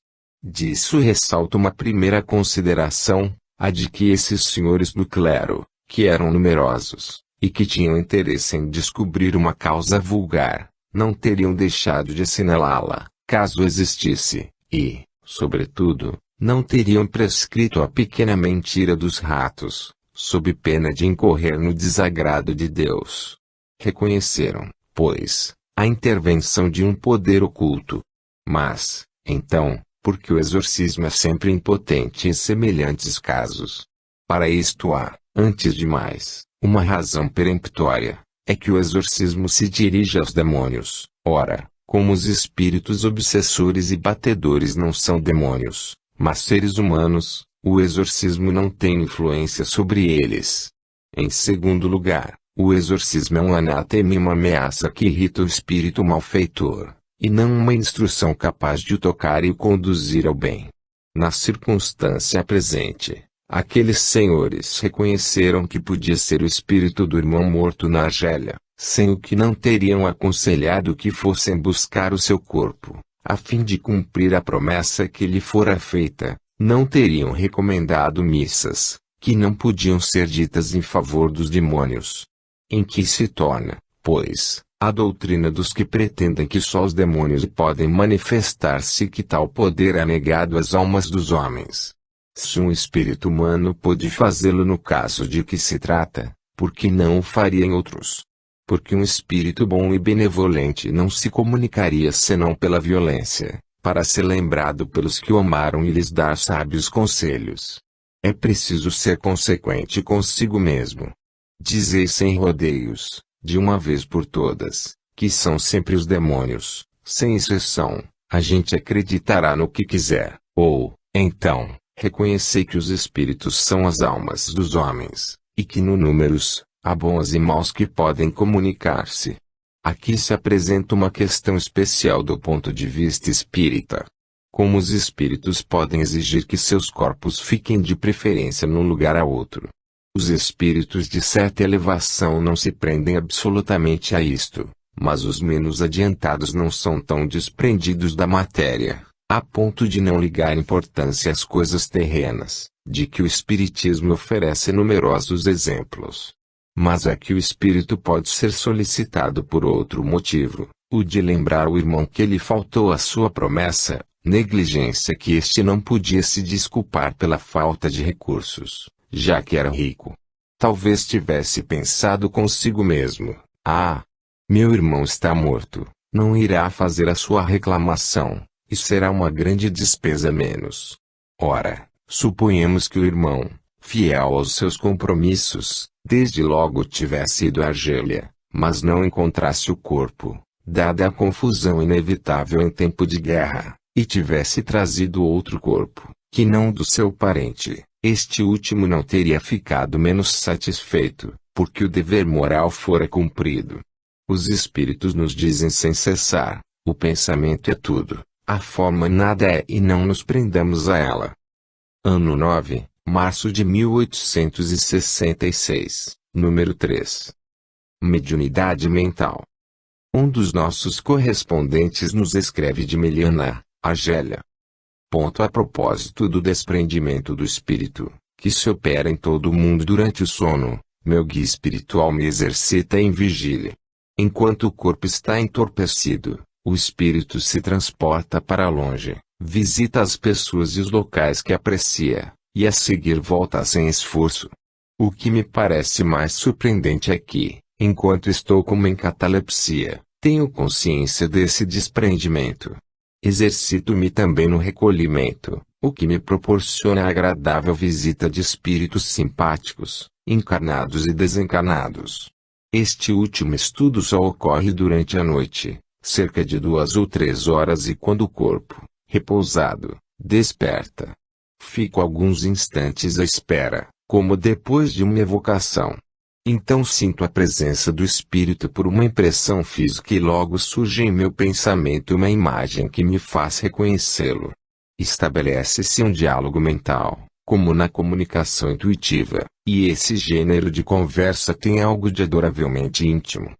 Disso ressalto uma primeira consideração, a de que esses senhores do clero, que eram numerosos, e que tinham interesse em descobrir uma causa vulgar, não teriam deixado de assinalá-la, caso existisse, e, sobretudo, não teriam prescrito a pequena mentira dos ratos, sob pena de incorrer no desagrado de Deus. Reconheceram, pois, a intervenção de um poder oculto. Mas, então, porque o exorcismo é sempre impotente em semelhantes casos? Para isto há, antes de mais, uma razão peremptória, é que o exorcismo se dirige aos demônios. Ora, como os espíritos obsessores e batedores não são demônios, mas seres humanos, o exorcismo não tem influência sobre eles. Em segundo lugar, o exorcismo é um anátema e uma ameaça que irrita o espírito malfeitor, e não uma instrução capaz de o tocar e o conduzir ao bem. Na circunstância presente, aqueles senhores reconheceram que podia ser o espírito do irmão morto na Argélia, sem o que não teriam aconselhado que fossem buscar o seu corpo, a fim de cumprir a promessa que lhe fora feita. Não teriam recomendado missas, que não podiam ser ditas em favor dos demônios. Em que se torna, pois, a doutrina dos que pretendem que só os demônios podem manifestar-se, que tal poder é negado às almas dos homens. Se um espírito humano pôde fazê-lo no caso de que se trata, por que não o faria em outros? Porque um espírito bom e benevolente não se comunicaria senão pela violência, para ser lembrado pelos que o amaram e lhes dar sábios conselhos. É preciso ser consequente consigo mesmo. Dizei sem rodeios, de uma vez por todas, que são sempre os demônios, sem exceção. A gente acreditará no que quiser, ou, então, reconhecei que os espíritos são as almas dos homens, e que no números, há bons e maus que podem comunicar-se. Aqui se apresenta uma questão especial do ponto de vista espírita. Como os espíritos podem exigir que seus corpos fiquem de preferência num lugar a outro? Os espíritos de certa elevação não se prendem absolutamente a isto, mas os menos adiantados não são tão desprendidos da matéria, a ponto de não ligar importância às coisas terrenas, de que o Espiritismo oferece numerosos exemplos. Mas aqui o espírito pode ser solicitado por outro motivo, o de lembrar o irmão que lhe faltou a sua promessa, negligência que este não podia se desculpar pela falta de recursos, já que era rico. Talvez tivesse pensado consigo mesmo: meu irmão está morto, não irá fazer a sua reclamação, e será uma grande despesa menos. Ora, suponhamos que o irmão, fiel aos seus compromissos, desde logo tivesse ido à Argélia, mas não encontrasse o corpo, dada a confusão inevitável em tempo de guerra, e tivesse trazido outro corpo, que não do seu parente. Este último não teria ficado menos satisfeito, porque o dever moral fora cumprido. Os espíritos nos dizem sem cessar: o pensamento é tudo, a forma nada é, e não nos prendamos a ela. Ano 9, março de 1866, número 3. Mediunidade mental. Um dos nossos correspondentes nos escreve de Meliana, Argélia. A propósito do desprendimento do espírito, que se opera em todo o mundo durante o sono, meu guia espiritual me exercita em vigília. Enquanto o corpo está entorpecido, o espírito se transporta para longe, visita as pessoas e os locais que aprecia, e a seguir volta sem esforço. O que me parece mais surpreendente é que, enquanto estou como em catalepsia, tenho consciência desse desprendimento. Exercito-me também no recolhimento, o que me proporciona a agradável visita de espíritos simpáticos, encarnados e desencarnados. Este último estudo só ocorre durante a noite, cerca de 2 ou 3 horas, e quando o corpo, repousado, desperta. Fico alguns instantes à espera, como depois de uma evocação. Então sinto a presença do espírito por uma impressão física, e logo surge em meu pensamento uma imagem que me faz reconhecê-lo. Estabelece-se um diálogo mental, como na comunicação intuitiva, e esse gênero de conversa tem algo de adoravelmente íntimo.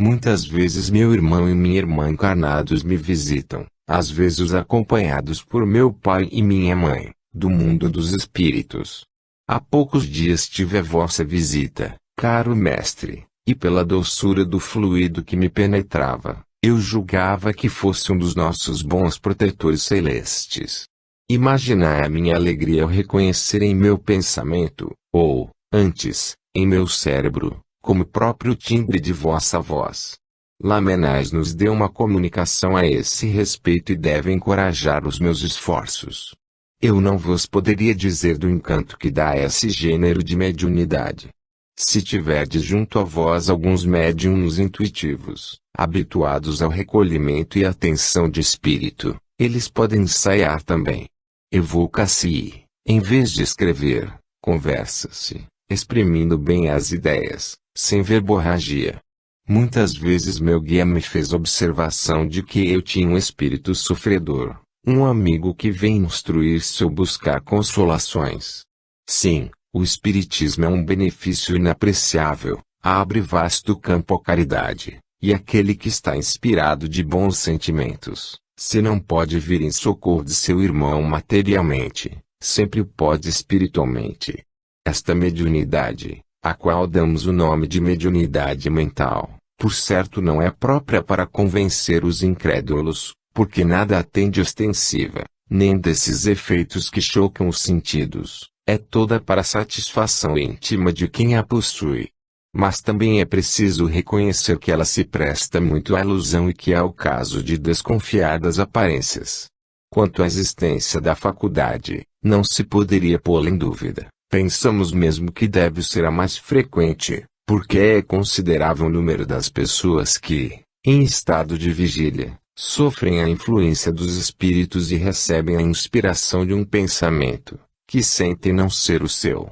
Muitas vezes meu irmão e minha irmã encarnados me visitam, às vezes acompanhados por meu pai e minha mãe, do mundo dos espíritos. Há poucos dias tive a vossa visita, caro mestre, e pela doçura do fluido que me penetrava, eu julgava que fosse um dos nossos bons protetores celestes. Imaginai a minha alegria ao reconhecer em meu pensamento, ou, antes, em meu cérebro, como próprio timbre de vossa voz. Lamenais nos deu uma comunicação a esse respeito e deve encorajar os meus esforços. Eu não vos poderia dizer do encanto que dá a esse gênero de mediunidade. Se tiverdes junto a vós alguns médiuns intuitivos, habituados ao recolhimento e atenção de espírito, eles podem ensaiar também. Evoca-se, em vez de escrever, conversa-se, exprimindo bem as ideias, sem verborragia. Muitas vezes meu guia me fez observação de que eu tinha um espírito sofredor, um amigo que vem instruir-se ou buscar consolações. Sim, o espiritismo é um benefício inapreciável, abre vasto campo à caridade, e aquele que está inspirado de bons sentimentos, se não pode vir em socorro de seu irmão materialmente, sempre o pode espiritualmente. Esta mediunidade, a qual damos o nome de mediunidade mental, por certo não é própria para convencer os incrédulos, porque nada a tem de ostensiva, nem desses efeitos que chocam os sentidos, é toda para a satisfação íntima de quem a possui. Mas também é preciso reconhecer que ela se presta muito à ilusão e que é o caso de desconfiar das aparências. Quanto à existência da faculdade, não se poderia pô-la em dúvida. Pensamos mesmo que deve ser a mais frequente, porque é considerável o número das pessoas que, em estado de vigília, sofrem a influência dos espíritos e recebem a inspiração de um pensamento, que sentem não ser o seu.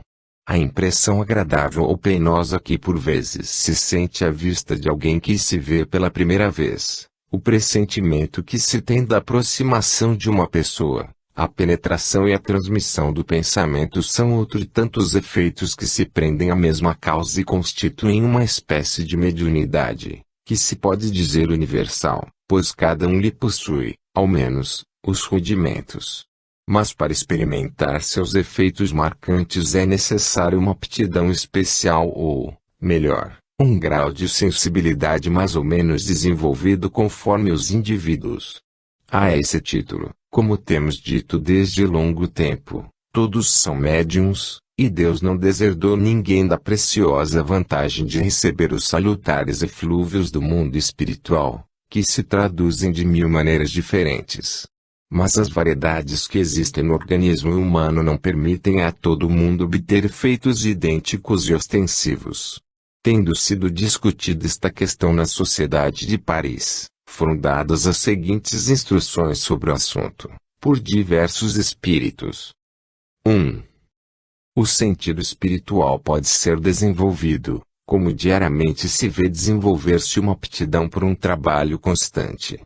A impressão agradável ou penosa que por vezes se sente à vista de alguém que se vê pela primeira vez, o pressentimento que se tem da aproximação de uma pessoa, a penetração e a transmissão do pensamento são outros tantos efeitos que se prendem à mesma causa e constituem uma espécie de mediunidade, que se pode dizer universal, pois cada um lhe possui, ao menos, os rudimentos. Mas para experimentar seus efeitos marcantes é necessário uma aptidão especial ou, melhor, um grau de sensibilidade mais ou menos desenvolvido conforme os indivíduos. A esse título, como temos dito desde longo tempo, todos são médiuns, e Deus não deserdou ninguém da preciosa vantagem de receber os salutares eflúvios do mundo espiritual, que se traduzem de mil maneiras diferentes. Mas as variedades que existem no organismo humano não permitem a todo mundo obter efeitos idênticos e ostensivos. Tendo sido discutida esta questão na Sociedade de Paris, foram dadas as seguintes instruções sobre o assunto, por diversos espíritos. 1. O sentido espiritual pode ser desenvolvido, como diariamente se vê desenvolver-se uma aptidão por um trabalho constante.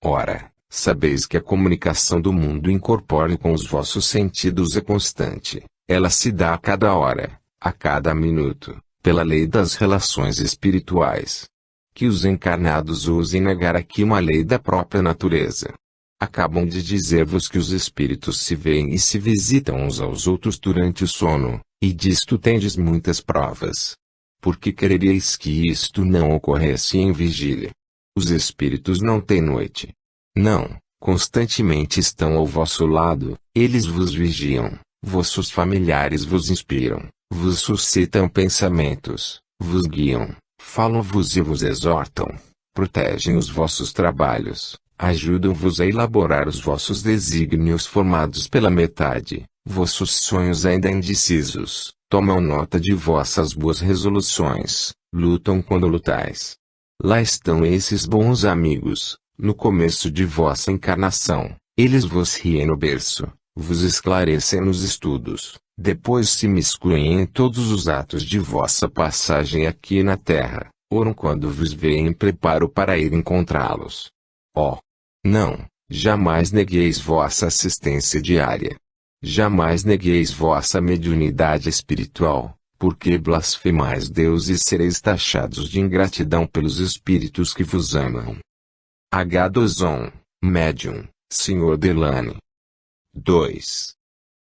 Ora, sabeis que a comunicação do mundo incorpóreo com os vossos sentidos é constante, ela se dá a cada hora, a cada minuto, pela lei das relações espirituais. Que os encarnados ousem negar aqui uma lei da própria natureza. Acabam de dizer-vos que os espíritos se veem e se visitam uns aos outros durante o sono, e disto tendes muitas provas. Por que quereríeis que isto não ocorresse em vigília? Os espíritos não têm noite. Não, constantemente estão ao vosso lado, eles vos vigiam, vossos familiares vos inspiram, vos suscitam pensamentos, vos guiam, falam-vos e vos exortam, protegem os vossos trabalhos, ajudam-vos a elaborar os vossos desígnios formados pela metade, vossos sonhos ainda indecisos, tomam nota de vossas boas resoluções, lutam quando lutais. Lá estão esses bons amigos, no começo de vossa encarnação, eles vos riem no berço, vos esclarecem nos estudos, depois se miscuem em todos os atos de vossa passagem aqui na terra, oram quando vos veem em preparo para ir encontrá-los. Oh! Não, jamais negueis vossa assistência diária. Jamais negueis vossa mediunidade espiritual, porque blasfemais Deus e sereis taxados de ingratidão pelos espíritos que vos amam. H. Dozon, Médium, Sr. Delane. 2.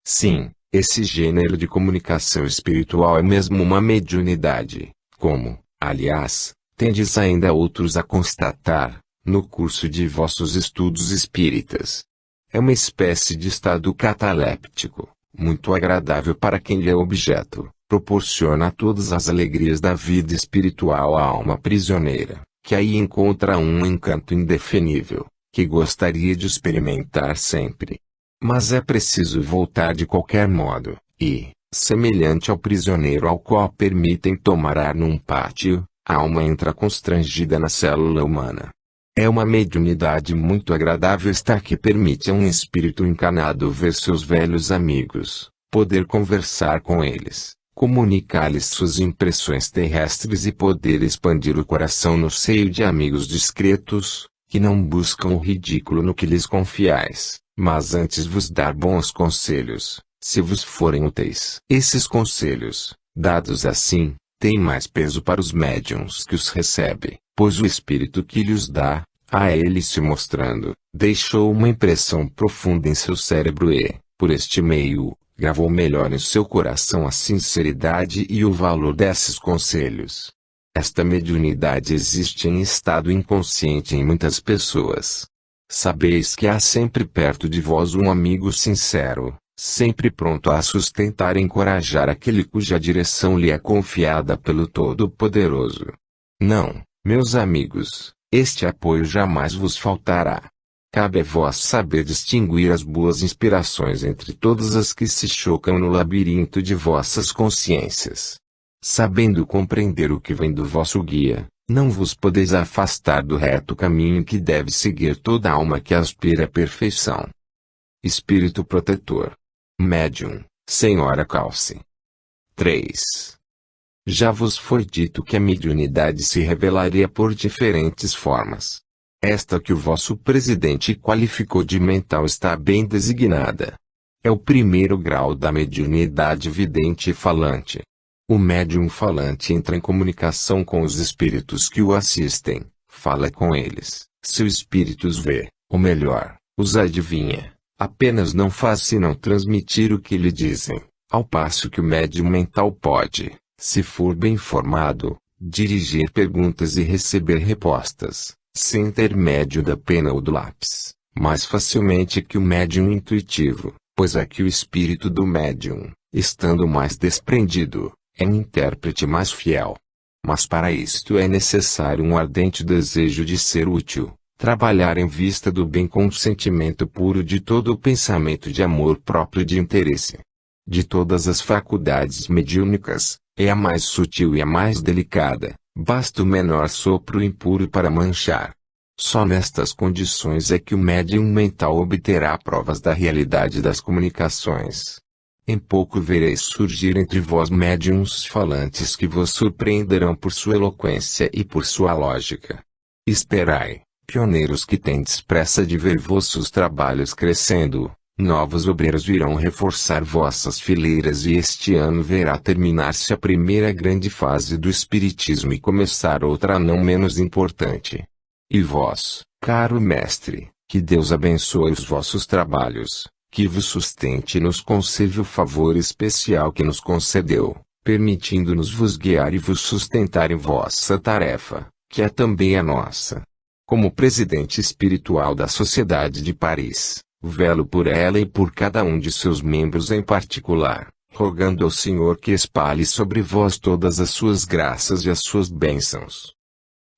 Sim, esse gênero de comunicação espiritual é mesmo uma mediunidade, como, aliás, tendes ainda outros a constatar, no curso de vossos estudos espíritas. É uma espécie de estado cataléptico, muito agradável para quem lhe é objeto, proporciona todas as alegrias da vida espiritual à alma prisioneira, que aí encontra um encanto indefinível, que gostaria de experimentar sempre. Mas é preciso voltar de qualquer modo, e, semelhante ao prisioneiro ao qual permitem tomar ar num pátio, a alma entra constrangida na célula humana. É uma mediunidade muito agradável estar que permite a um espírito encarnado ver seus velhos amigos, poder conversar com eles, comunicar-lhes suas impressões terrestres e poder expandir o coração no seio de amigos discretos, que não buscam o ridículo no que lhes confiais, mas antes vos dar bons conselhos, se vos forem úteis. Esses conselhos, dados assim, têm mais peso para os médiuns que os recebe, pois o espírito que lhes dá, a ele se mostrando, deixou uma impressão profunda em seu cérebro e, por este meio, gravou melhor em seu coração a sinceridade e o valor desses conselhos. Esta mediunidade existe em estado inconsciente em muitas pessoas. Sabeis que há sempre perto de vós um amigo sincero, sempre pronto a sustentar e encorajar aquele cuja direção lhe é confiada pelo Todo-Poderoso. Não, meus amigos, este apoio jamais vos faltará. Cabe a vós saber distinguir as boas inspirações entre todas as que se chocam no labirinto de vossas consciências. Sabendo compreender o que vem do vosso guia, não vos podeis afastar do reto caminho que deve seguir toda alma que aspira à perfeição. Espírito protetor. Médium, Senhora Calce. 3. Já vos foi dito que a mediunidade se revelaria por diferentes formas. Esta que o vosso presidente qualificou de mental está bem designada. É o primeiro grau da mediunidade vidente e falante. O médium falante entra em comunicação com os espíritos que o assistem, fala com eles, seus espíritos vê, ou melhor, os adivinha, apenas não faz senão transmitir o que lhe dizem, ao passo que o médium mental pode, se for bem informado, dirigir perguntas e receber respostas, sem intermédio da pena ou do lápis, mais facilmente que o médium intuitivo, pois é que o espírito do médium, estando mais desprendido, é um intérprete mais fiel. Mas para isto é necessário um ardente desejo de ser útil, trabalhar em vista do bem com um sentimento puro de todo o pensamento de amor próprio e de interesse. De todas as faculdades mediúnicas, é a mais sutil e a mais delicada, basta o menor sopro impuro para manchar. Só nestas condições é que o médium mental obterá provas da realidade das comunicações. Em pouco vereis surgir entre vós médiuns falantes que vos surpreenderão por sua eloquência e por sua lógica. Esperai, pioneiros que tendes pressa de ver vossos trabalhos crescendo, novos obreiros virão reforçar vossas fileiras e este ano verá terminar-se a primeira grande fase do espiritismo e começar outra não menos importante. E vós, caro mestre, que Deus abençoe os vossos trabalhos, que vos sustente e nos conserve o favor especial que nos concedeu, permitindo-nos vos guiar e vos sustentar em vossa tarefa, que é também a nossa. Como presidente espiritual da Sociedade de Paris, velo por ela e por cada um de seus membros em particular, rogando ao Senhor que espalhe sobre vós todas as suas graças e as suas bênçãos.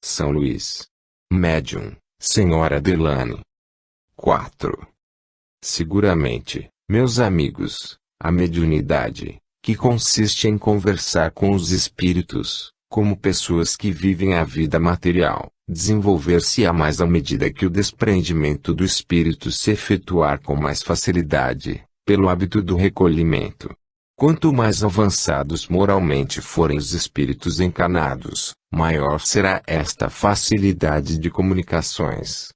São Luís. Médium, Senhora Delane. 4. Seguramente, meus amigos, a mediunidade, que consiste em conversar com os espíritos, como pessoas que vivem a vida material, desenvolver-se-á mais à medida que o desprendimento do espírito se efetuar com mais facilidade, pelo hábito do recolhimento. Quanto mais avançados moralmente forem os espíritos encarnados, maior será esta facilidade de comunicações.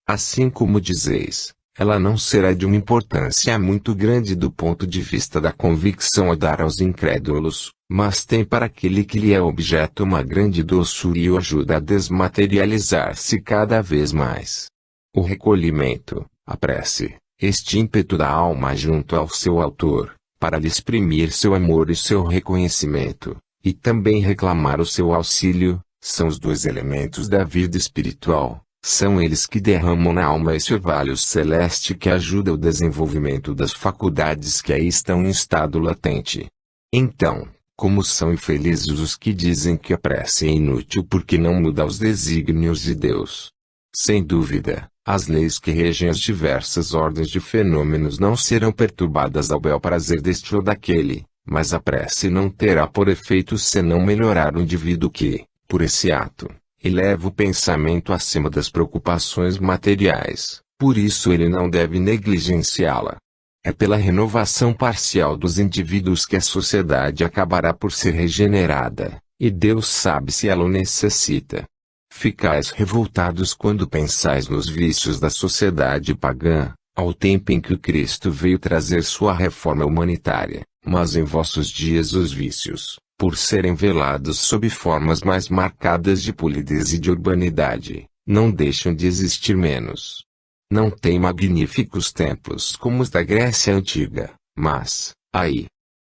Assim como dizeis, ela não será de uma importância muito grande do ponto de vista da convicção a dar aos incrédulos, mas tem para aquele que lhe é objeto uma grande doçura e o ajuda a desmaterializar-se cada vez mais. O recolhimento, a prece, este ímpeto da alma junto ao seu autor, para lhe exprimir seu amor e seu reconhecimento, e também reclamar o seu auxílio, são os dois elementos da vida espiritual. São eles que derramam na alma esse orvalho celeste que ajuda o desenvolvimento das faculdades que aí estão em estado latente. Então, como são infelizes os que dizem que a prece é inútil porque não muda os desígnios de Deus. Sem dúvida, as leis que regem as diversas ordens de fenômenos não serão perturbadas ao bel prazer deste ou daquele, mas a prece não terá por efeito senão melhorar o indivíduo que, por esse ato, eleva o pensamento acima das preocupações materiais, por isso ele não deve negligenciá-la. É pela renovação parcial dos indivíduos que a sociedade acabará por ser regenerada, e Deus sabe se ela o necessita. Ficais revoltados quando pensais nos vícios da sociedade pagã, ao tempo em que o Cristo veio trazer sua reforma humanitária, mas em vossos dias os vícios, por serem velados sob formas mais marcadas de polidez e de urbanidade, não deixam de existir menos. Não tem magníficos templos como os da Grécia Antiga, mas, aí,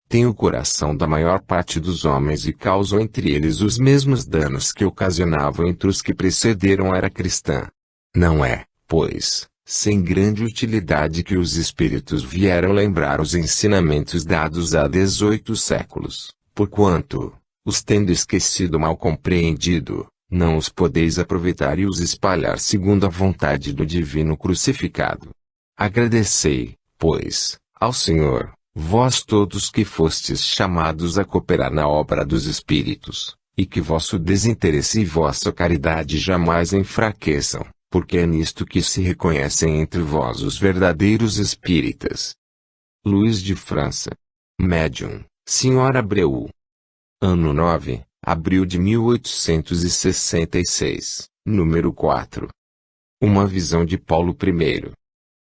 tem o coração da maior parte dos homens e causam entre eles os mesmos danos que ocasionavam entre os que precederam a era cristã. Não é, pois, sem grande utilidade que os espíritos vieram lembrar os ensinamentos dados há 18 séculos. Porquanto, os tendo esquecido mal compreendido, não os podeis aproveitar e os espalhar segundo a vontade do divino crucificado. Agradecei, pois, ao Senhor, vós todos que fostes chamados a cooperar na obra dos Espíritos, e que vosso desinteresse e vossa caridade jamais enfraqueçam, porque é nisto que se reconhecem entre vós os verdadeiros espíritas. Luís de França. Médium. Sr. Abreu. Ano 9, abril de 1866, número 4. Uma visão de Paulo I.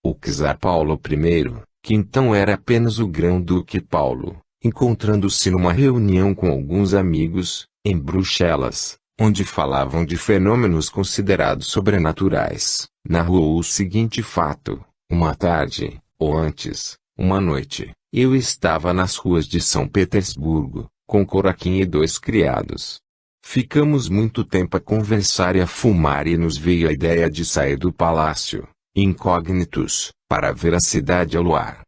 O czar Paulo I, que então era apenas o grão-duque Paulo, encontrando-se numa reunião com alguns amigos, em Bruxelas, onde falavam de fenômenos considerados sobrenaturais, narrou o seguinte fato: uma tarde, ou antes, uma noite, eu estava nas ruas de São Petersburgo, com Coraquim e 2 criados. Ficamos muito tempo a conversar e a fumar e nos veio a ideia de sair do palácio, incógnitos, para ver a cidade ao luar.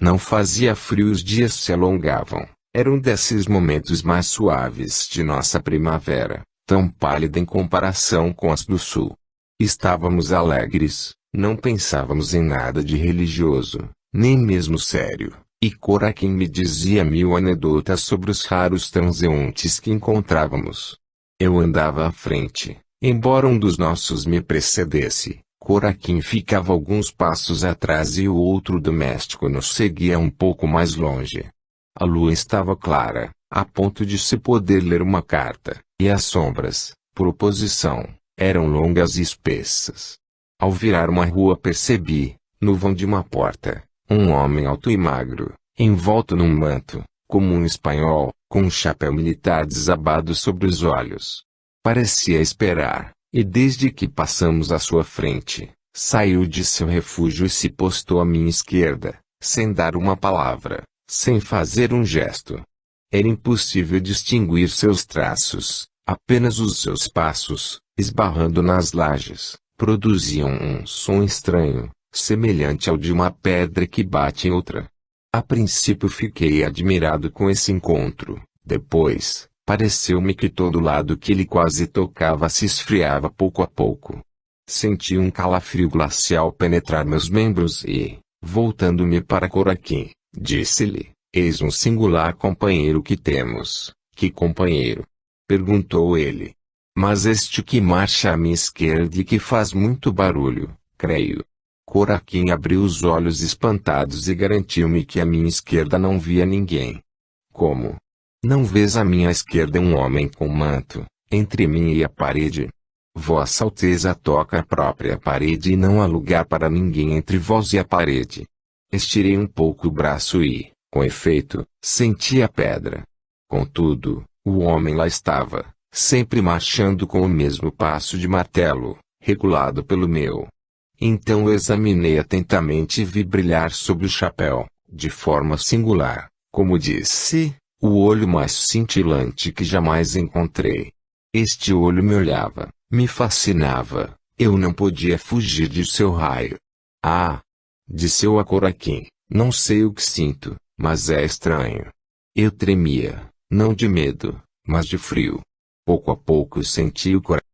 Não fazia frio e os dias se alongavam, era um desses momentos mais suaves de nossa primavera, tão pálida em comparação com as do sul. Estávamos alegres, não pensávamos em nada de religioso, nem mesmo sério. E Coraquim me dizia 1000 anedotas sobre os raros transeuntes que encontrávamos. Eu andava à frente, embora um dos nossos me precedesse. Coraquim ficava alguns passos atrás e o outro doméstico nos seguia um pouco mais longe. A lua estava clara, a ponto de se poder ler uma carta, e as sombras, por oposição, eram longas e espessas. Ao virar uma rua percebi, no vão de uma porta, um homem alto e magro, envolto num manto, como um espanhol, com um chapéu militar desabado sobre os olhos. Parecia esperar, e desde que passamos à sua frente, saiu de seu refúgio e se postou à minha esquerda, sem dar uma palavra, sem fazer um gesto. Era impossível distinguir seus traços, apenas os seus passos, esbarrando nas lajes, produziam um som estranho, semelhante ao de uma pedra que bate em outra. A princípio fiquei admirado com esse encontro, depois, pareceu-me que todo lado que ele quase tocava se esfriava pouco a pouco. Senti um calafrio glacial penetrar meus membros e, voltando-me para Coraquim, disse-lhe: eis um singular companheiro que temos. Que companheiro? Perguntou ele. Mas este que marcha à minha esquerda e que faz muito barulho, creio. Coraquim abriu os olhos espantados e garantiu-me que à minha esquerda não via ninguém. Como? Não vês à minha esquerda um homem com manto, entre mim e a parede? Vossa Alteza toca a própria parede e não há lugar para ninguém entre vós e a parede. Estirei um pouco o braço e, com efeito, senti a pedra. Contudo, o homem lá estava, sempre marchando com o mesmo passo de martelo, regulado pelo meu. Então o examinei atentamente e vi brilhar sob o chapéu, de forma singular, como disse, o olho mais cintilante que jamais encontrei. Este olho me olhava, me fascinava, eu não podia fugir de seu raio. Ah! Disse o Akorakin, não sei o que sinto, mas é estranho. Eu tremia, não de medo, mas de frio. Pouco a pouco senti o coração